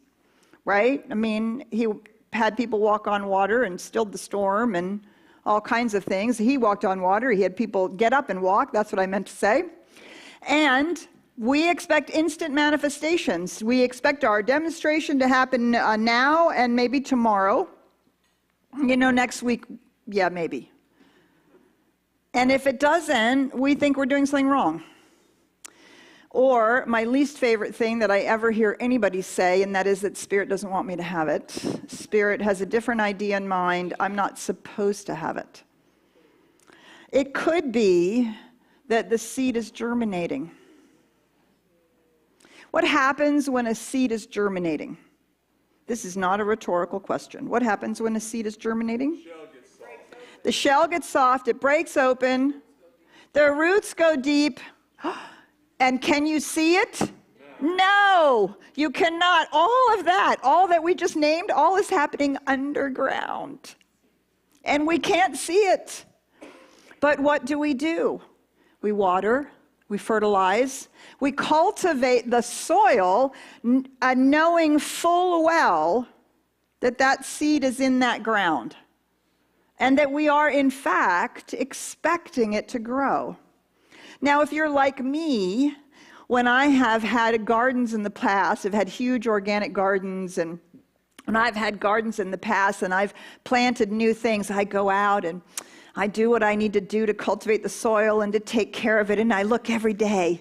right? I mean, he had people walk on water and stilled the storm and all kinds of things. He walked on water. He had people get up and walk. That's what I meant to say. And we expect instant manifestations. We expect our demonstration to happen now and maybe tomorrow. Next week, yeah, maybe. And if it doesn't, we think we're doing something wrong. Or my least favorite thing that I ever hear anybody say, and that is that Spirit doesn't want me to have it. Spirit has a different idea in mind. I'm not supposed to have it. It could be that the seed is germinating. What happens when a seed is germinating? This is not a rhetorical question. What happens when a seed is germinating? The shell gets soft, it breaks open, the roots go deep, and can you see it? No, you cannot. All of that, all that we just named, all is happening underground. And we can't see it. But what do? We water, we fertilize, we cultivate the soil, knowing full well that that seed is in that ground. And that we are, in fact, expecting it to grow. Now, if you're like me, when I have had gardens in the past, I've had huge organic gardens, and when I've had gardens in the past and I've planted new things, I go out and I do what I need to do to cultivate the soil and to take care of it, and I look every day.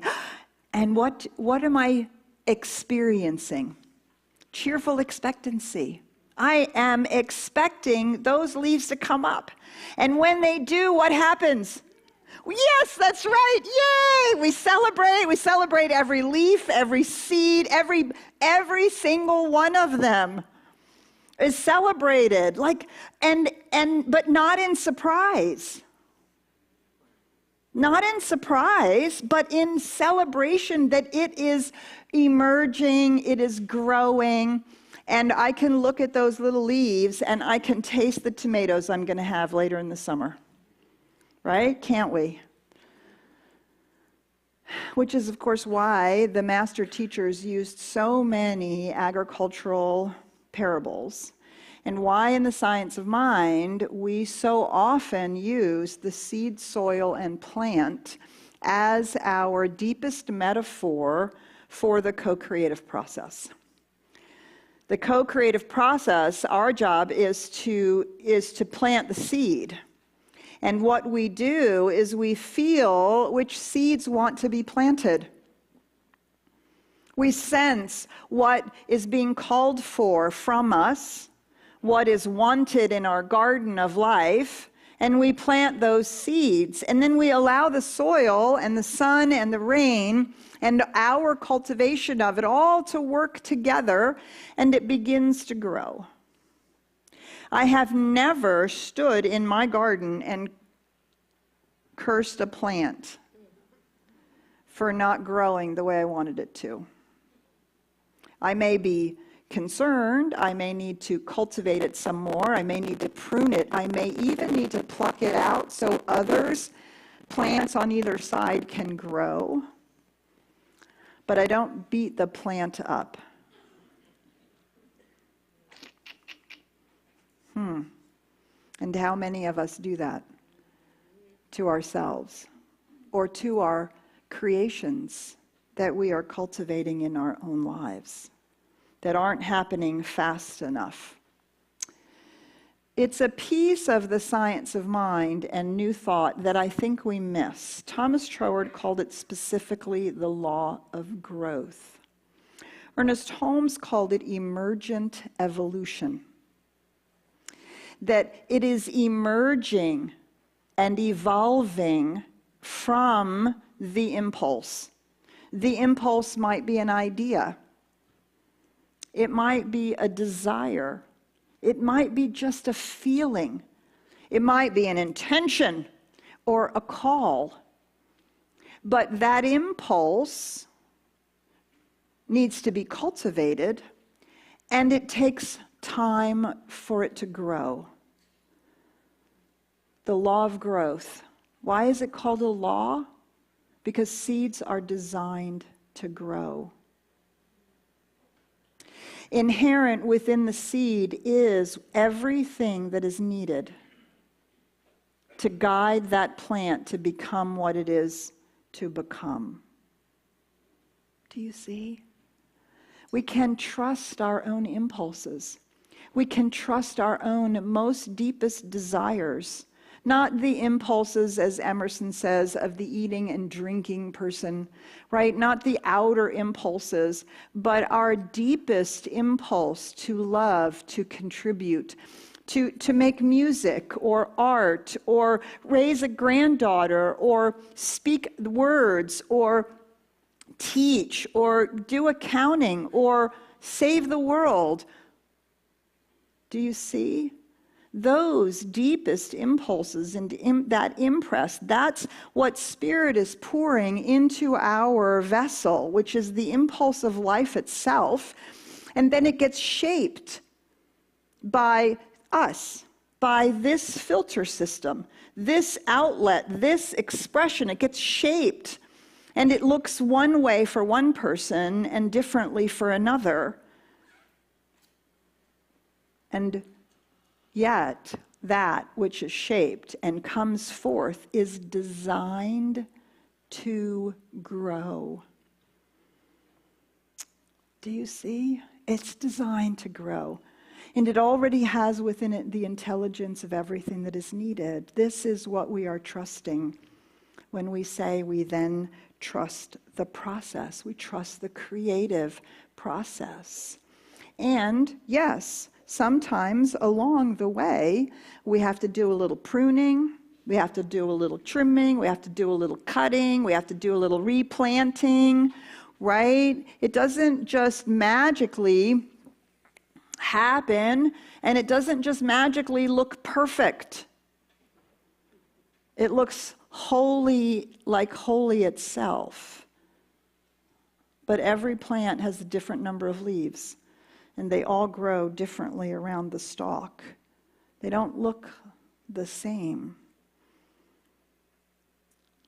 And what am I experiencing? Cheerful expectancy. I am expecting those leaves to come up. And when they do, what happens? Yes, that's right. Yay! We celebrate every leaf, every seed, every single one of them is celebrated. But not in surprise. Not in surprise, but in celebration that it is emerging, it is growing. And I can look at those little leaves and I can taste the tomatoes I'm going to have later in the summer. Right? Can't we? Which is, of course, why the master teachers used so many agricultural parables. And why in the science of mind we so often use the seed, soil, and plant as our deepest metaphor for the co-creative process. The co-creative process, our job is to plant the seed. And what we do is we feel which seeds want to be planted. We sense what is being called for from us, what is wanted in our garden of life, and we plant those seeds. And then we allow the soil and the sun and the rain and our cultivation of it all to work together, and it begins to grow. I have never stood in my garden and cursed a plant for not growing the way I wanted it to. I may be concerned, I may need to cultivate it some more, I may need to prune it, I may even need to pluck it out so plants on either side can grow. But I don't beat the plant up. And how many of us do that to ourselves or to our creations that we are cultivating in our own lives that aren't happening fast enough? It's a piece of the science of mind and new thought that I think we miss. Thomas Troward called it specifically the law of growth. Ernest Holmes called it emergent evolution. That it is emerging and evolving from the impulse. The impulse might be an idea. It might be a desire. It might be just a feeling. It might be an intention or a call. But that impulse needs to be cultivated, and it takes time for it to grow. The law of growth. Why is it called a law? Because seeds are designed to grow. Inherent within the seed is everything that is needed to guide that plant to become what it is to become. Do you see? We can trust our own impulses. We can trust our own most deepest desires, not the impulses, as Emerson says, of the eating and drinking person, right? Not the outer impulses, but our deepest impulse to love, to contribute, to make music or art or raise a granddaughter or speak words or teach or do accounting or save the world. Do you see? Those deepest impulses and that impress, that's what Spirit is pouring into our vessel, which is the impulse of life itself. And then it gets shaped by us, by this filter system, this outlet, this expression. It gets shaped. And it looks one way for one person and differently for another. And yet, that which is shaped and comes forth is designed to grow. Do you see? It's designed to grow. And it already has within it the intelligence of everything that is needed. This is what we are trusting when we say we then trust the process. We trust the creative process. And yes, sometimes along the way, we have to do a little pruning, we have to do a little trimming, we have to do a little cutting, we have to do a little replanting, right? It doesn't just magically happen, and it doesn't just magically look perfect. It looks holy, like holy itself. But every plant has a different number of leaves, and they all grow differently around the stalk. They don't look the same.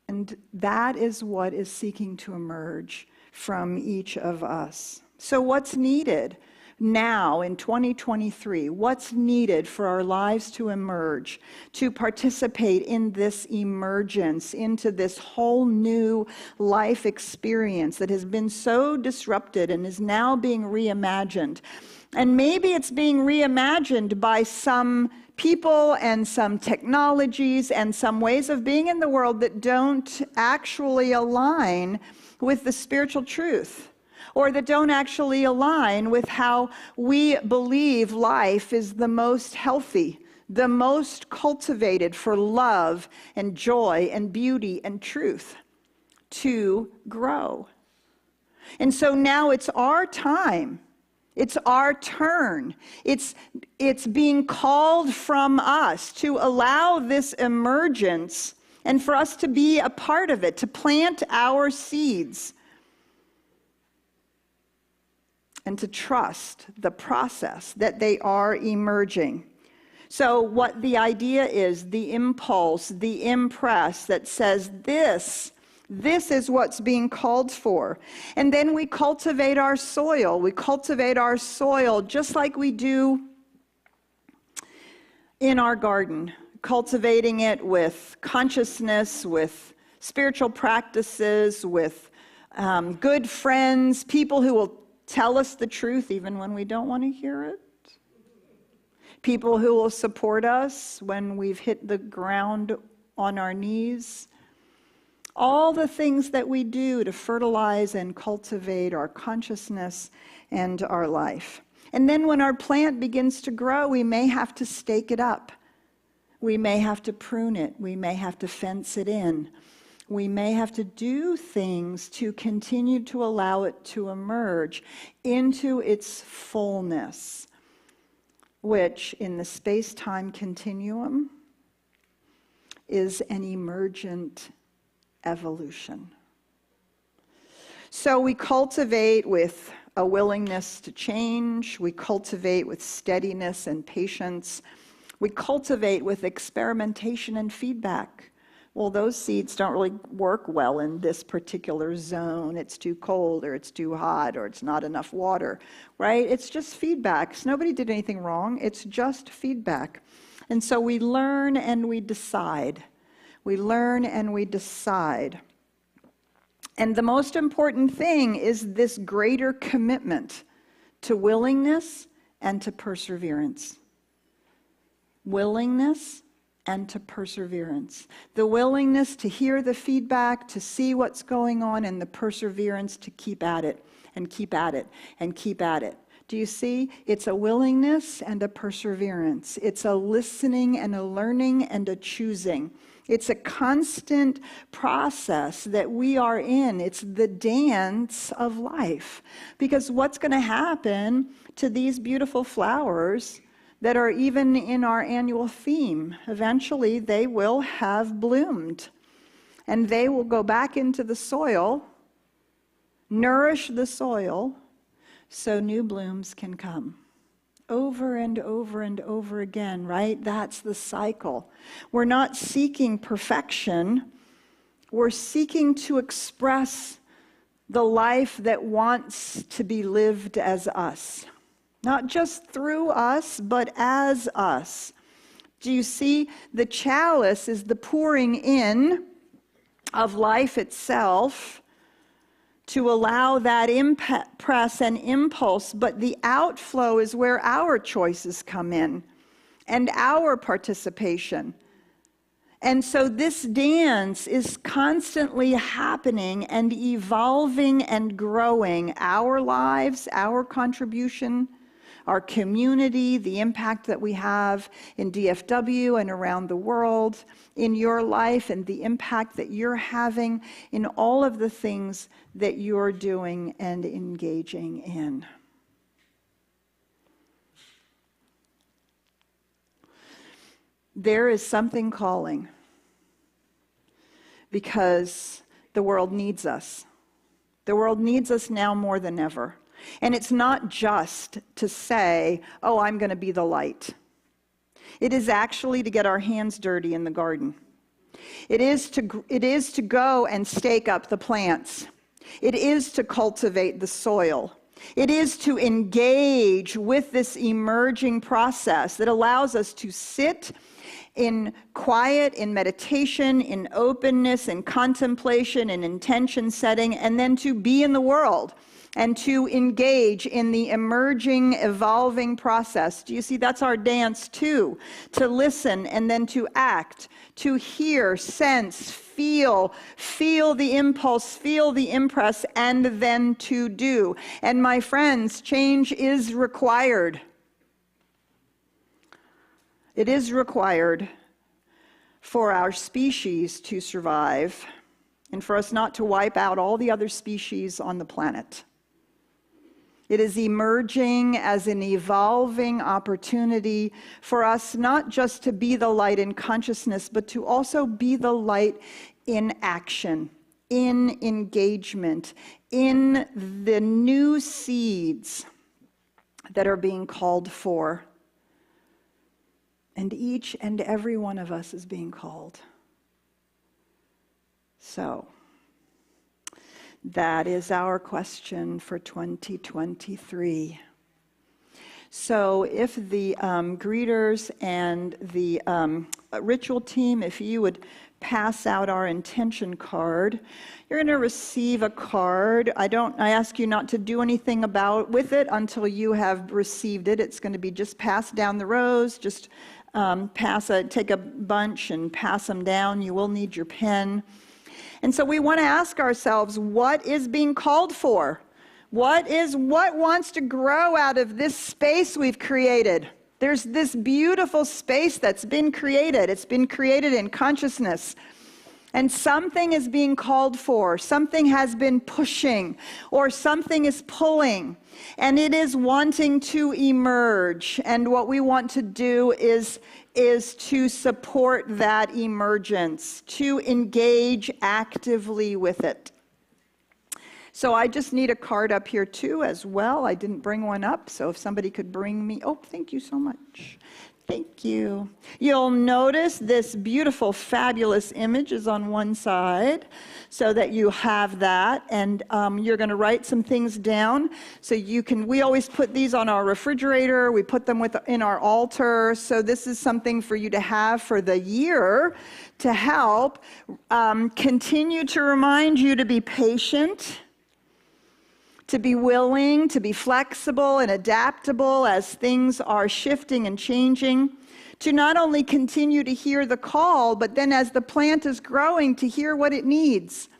And that is what is seeking to emerge from each of us. So what's needed now in 2023? What's needed for our lives to emerge, to participate in this emergence, into this whole new life experience that has been so disrupted and is now being reimagined? And maybe it's being reimagined by some people and some technologies and some ways of being in the world that don't actually align with the spiritual truth, or that don't actually align with how we believe life is the most healthy, the most cultivated for love and joy and beauty and truth to grow. And so now it's our time. It's our turn. It's being called from us to allow this emergence and for us to be a part of it, to plant our seeds and to trust the process that they are emerging. So what the idea is, the impulse, the impress that says this is what's being called for. And then we cultivate our soil. We cultivate our soil just like we do in our garden, cultivating it with consciousness, with spiritual practices, with good friends, people who will tell us the truth even when we don't want to hear it. People who will support us when we've hit the ground on our knees. All the things that we do to fertilize and cultivate our consciousness and our life. And then when our plant begins to grow, we may have to stake it up. We may have to prune it. We may have to fence it in. We may have to do things to continue to allow it to emerge into its fullness, which in the space-time continuum is an emergent evolution. So we cultivate with a willingness to change. We cultivate with steadiness and patience. We cultivate with experimentation and feedback. Well, those seeds don't really work well in this particular zone. It's too cold, or it's too hot, or it's not enough water, right? It's just feedback. So nobody did anything wrong. It's just feedback. And so we learn and we decide. We learn and we decide. And the most important thing is this greater commitment to willingness and to perseverance. Willingness and to perseverance. The willingness to hear the feedback, to see what's going on, and the perseverance to keep at it and keep at it and keep at it. Do you see? It's a willingness and a perseverance. It's a listening and a learning and a choosing. It's a constant process that we are in. It's the dance of life. Because what's going to happen to these beautiful flowers that are even in our annual theme? Eventually, they will have bloomed. And they will go back into the soil, nourish the soil, so new blooms can come. Over and over and over again, right? That's the cycle. We're not seeking perfection. We're seeking to express the life that wants to be lived as us. Not just through us, but as us. Do you see? The chalice is the pouring in of life itself to allow that impress and impulse, but the outflow is where our choices come in and our participation. And so this dance is constantly happening and evolving and growing. Our lives, our contribution, our community, the impact that we have in DFW and around the world, in your life, and the impact that you're having in all of the things that you're doing and engaging in. There is something calling, because the world needs us. The world needs us now more than ever. And it's not just to say, oh, I'm going to be the light. It is actually to get our hands dirty in the garden. It is to go and stake up the plants. It is to cultivate the soil. It is to engage with this emerging process that allows us to sit in quiet, in meditation, in openness, in contemplation, in intention setting, and then to be in the world and to engage in the emerging, evolving process. Do you see? That's our dance too. To listen and then to act, to hear, sense, feel the impulse, feel the impress, and then to do. And my friends, change is required. It is required for our species to survive and for us not to wipe out all the other species on the planet. It is emerging as an evolving opportunity for us not just to be the light in consciousness, but to also be the light in action, in engagement, in the new seeds that are being called for. And each and every one of us is being called. So, that is our question for 2023. So if the greeters and the ritual team, if you would pass out our intention card, you're going to receive a card. I ask you not to do anything with it until you have received it. It's going to be just passed down the rows. Just take a bunch and pass them down. You will need your pen. And so we want to ask ourselves, what is being called for? What wants to grow out of this space we've created? There's this beautiful space that's been created. It's been created in consciousness. And something is being called for. Something has been pushing, or something is pulling. And it is wanting to emerge. And what we want to do is to support that emergence, to engage actively with it. So I just need a card up here too as well. I didn't bring one up, so if somebody could bring me, oh, thank you so much. Thank you. You'll notice this beautiful, fabulous image is on one side so that you have that. And you're going to write some things down so you can, we always put these on our refrigerator. We put them in our altar. So this is something for you to have for the year to help continue to remind you to be patient, to be willing, to be flexible and adaptable as things are shifting and changing, to not only continue to hear the call, but then as the plant is growing, to hear what it needs,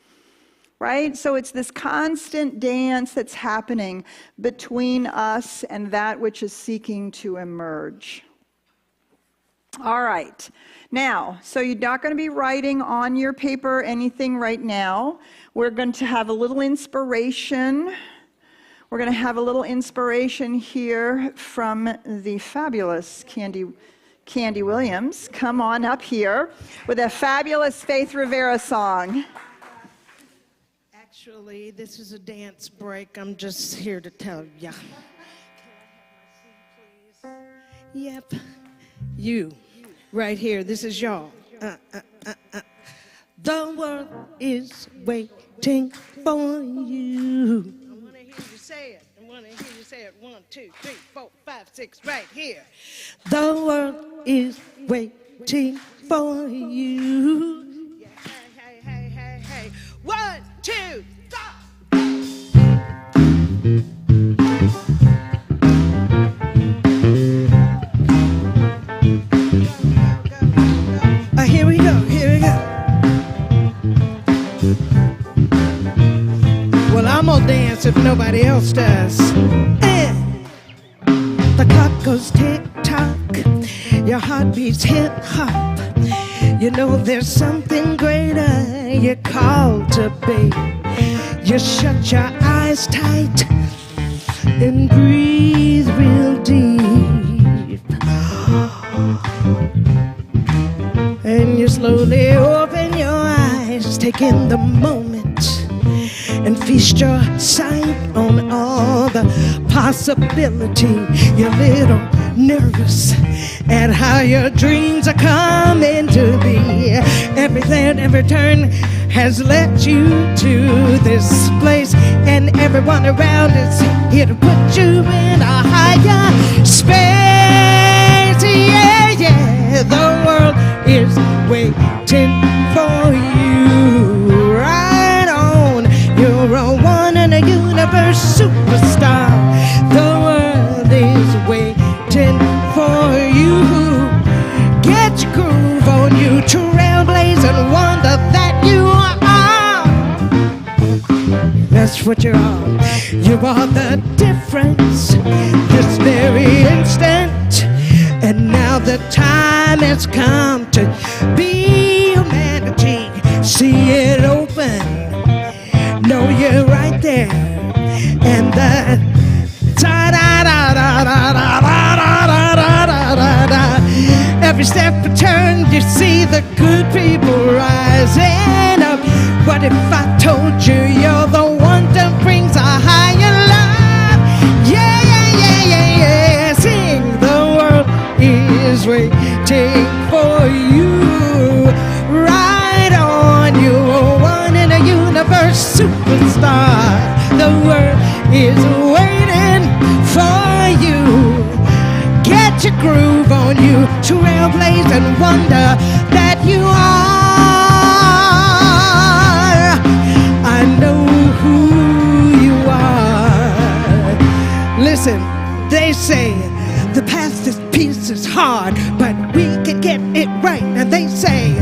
right? So it's this constant dance that's happening between us and that which is seeking to emerge. All right. Now, so you're not going to be writing on your paper anything right now. We're going to have a little inspiration. We're going to have a little inspiration here from the fabulous Candy Williams. Come on up here with a fabulous Faith Rivera song. Actually, this is a dance break. I'm just here to tell ya. Can I have my seat, please? Yep. You, right here. This is y'all. The world is waiting for you. You say it. I want to hear you say it. 1, 2, 3, 4, 5, 6, right here. The world is waiting for you. Yeah, hey, hey, hey, hey, hey. 1, 2, stop. Here we go, here we go. Well, I'm gonna dance if nobody else does. And the clock goes tick-tock, your heart beats hip-hop. You know there's something greater you're called to be. You shut your eyes tight and breathe real deep. And you slowly open your eyes, take in the moment and feast your sight on all the possibility. You're a little nervous at how your dreams are coming to be. Everything, every turn has led you to this place, and everyone around is here to put you in a higher space. Yeah, yeah, the world is waiting for you. Right on, you're a one in a universe superstar. The world is waiting for you. Get your groove on you, trailblaze and wonder that you are. That's what you are. You are the difference this very instant. And now the time has come to be humanity. See it open, know you're right there. And the da-da-da-da-da-da-da-da-da-da-da. Every step you turn, you see the good people rising up. What if I told you you're the one that brings a higher love? Yeah, yeah, yeah, yeah, yeah. Sing, the world is waiting for you. Right on, you're one in a universe superstar. The world is waiting for you. Get your groove on you, trailblaze and wonder that you are. I know who you are. Listen, they say the path this piece is hard, but we can get it right. And they say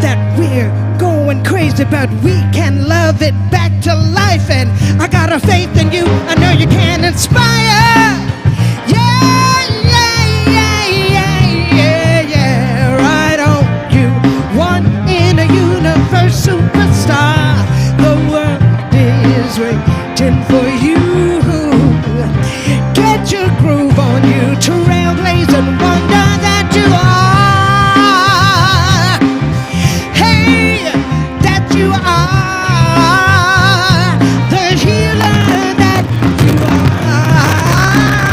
that we're going crazy, but we can love it back to life. And I got a faith in you, I know you can inspire. Yeah, yeah, yeah, yeah, yeah, yeah. Right on, you one in a universe superstar. The world is waiting for you. Get your groove on you, trailblaze and wonder that you are. Hey, that you are the healer that you are.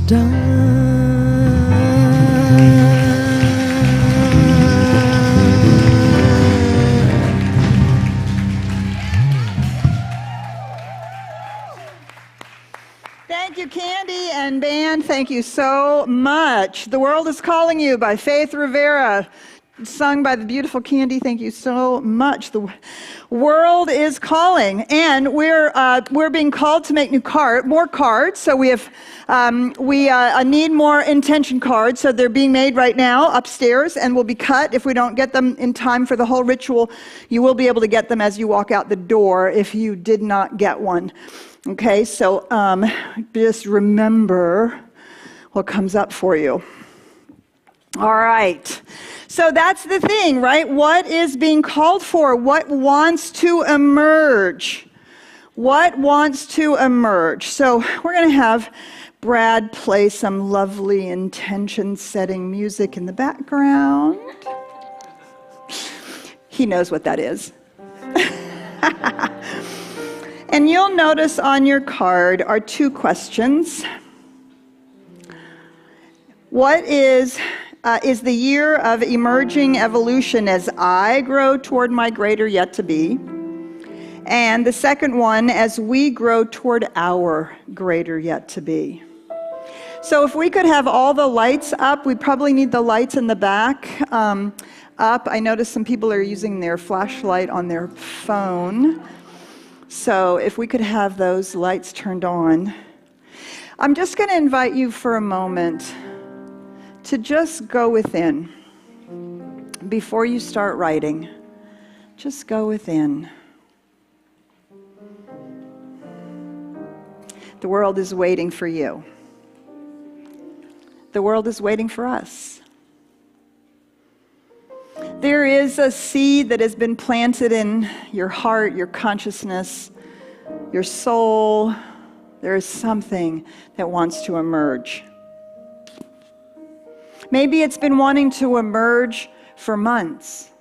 Thank you, Candy and band. Thank you so much. The World is Calling You by Faith Rivera, sung by the beautiful Candy. Thank you so much. The world is calling, and we're being called to make more cards. So we need more intention cards. So they're being made right now upstairs, and will be cut. If we don't get them in time for the whole ritual, you will be able to get them as you walk out the door if you did not get one. Okay, so just remember what comes up for you. All right. So that's the thing, right? What is being called for? What wants to emerge? What wants to emerge? So we're going to have Brad play some lovely intention-setting music in the background. He knows what that is. And you'll notice on your card are two questions. What is the year of emerging evolution as I grow toward my greater yet to be? And the second one, as we grow toward our greater yet to be. So if we could have all the lights up, we probably need the lights in the back up. I noticed some people are using their flashlight on their phone. So if we could have those lights turned on. I'm just going to invite you for a moment to just go within. Before you start writing, just go within. The world is waiting for you. The world is waiting for us. There is a seed that has been planted in your heart, your consciousness, your soul. There is something that wants to emerge. Maybe it's been wanting to emerge for months,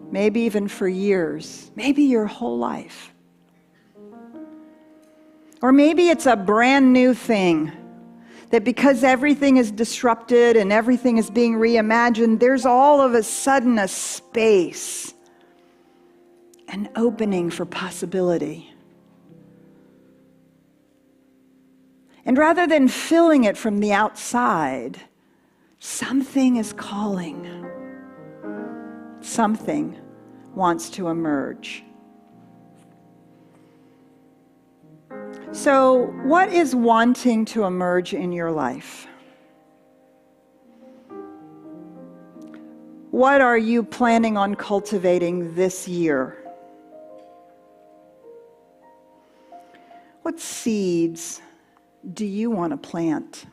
maybe even for years, maybe your whole life. Or maybe it's a brand new thing that because everything is disrupted and everything is being reimagined, there's all of a sudden a space, an opening for possibility. And rather than filling it from the outside, something is calling. Something wants to emerge. So, what is wanting to emerge in your life? What are you planning on cultivating this year? What seeds do you want to plant?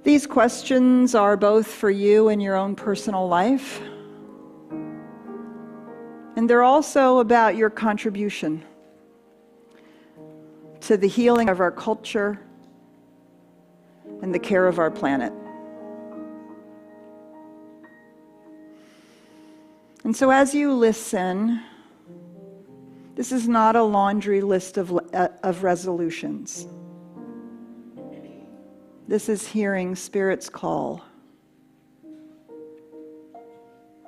These questions are both for you in your own personal life, and they're also about your contribution to the healing of our culture and the care of our planet. And so as you listen, this is not a laundry list of resolutions. This is hearing Spirit's call,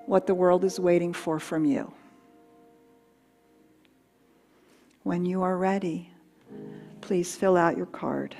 what the world is waiting for from you. When you are ready, please fill out your card.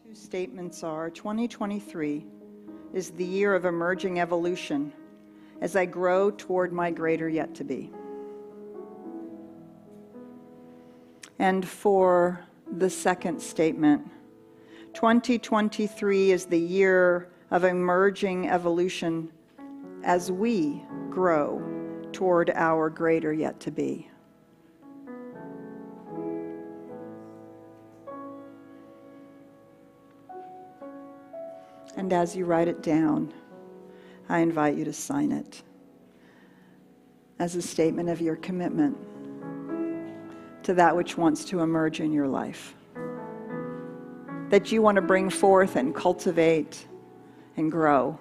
Two statements are 2023 is the year of emerging evolution as I grow toward my greater yet to be. And for the second statement, 2023 is the year of emerging evolution as we grow toward our greater yet to be. And as you write it down, I invite you to sign it as a statement of your commitment to that which wants to emerge in your life, that you want to bring forth and cultivate and grow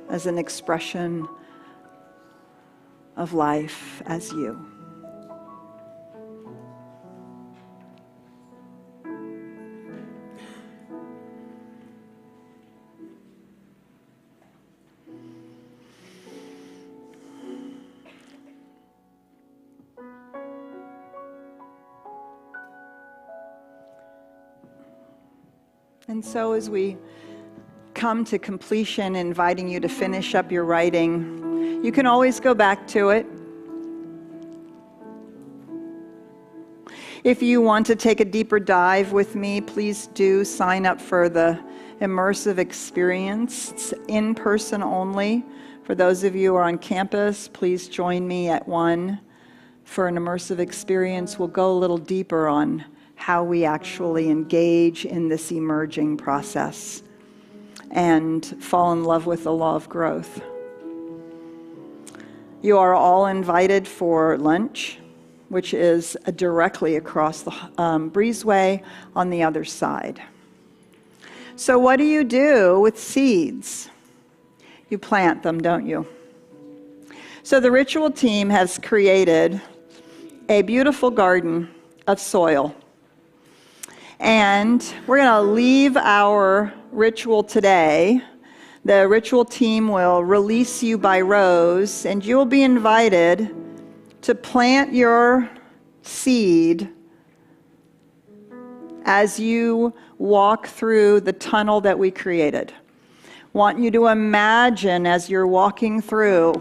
as an expression of life as you. And so as we come to completion, inviting you to finish up your writing, you can always go back to it. If you want to take a deeper dive with me, please do sign up for the immersive experience. It's in person only. For those of you who are on campus, please join me at 1 for an immersive experience. We'll go a little deeper on how we actually engage in this emerging process and fall in love with the law of growth. You are all invited for lunch, which is directly across the breezeway on the other side. So what do you do with seeds? You plant them, don't you? So the ritual team has created a beautiful garden of soil. And we're going to leave our ritual today. The ritual team will release you by rows, and you'll be invited to plant your seed as you walk through the tunnel that we created. Want you to imagine as you're walking through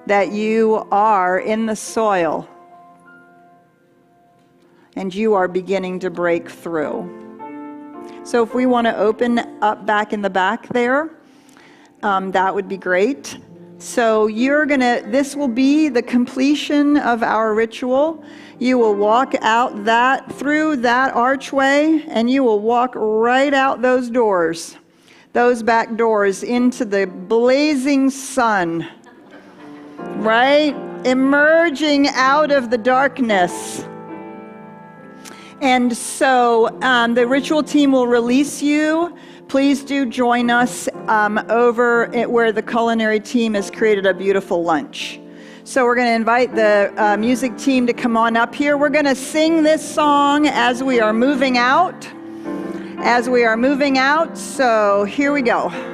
that you are in the soil and you are beginning to break through. So if we want to open up back in the back there, that would be great. So this will be the completion of our ritual. You will walk out through that archway, and you will walk right out those doors, those back doors, into the blazing sun, right? Emerging out of the darkness. And so the ritual team will release you. Please do join us over at where the culinary team has created a beautiful lunch. So we're going to invite the music team to come on up here. We're going to sing this song as we are moving out. So here we go.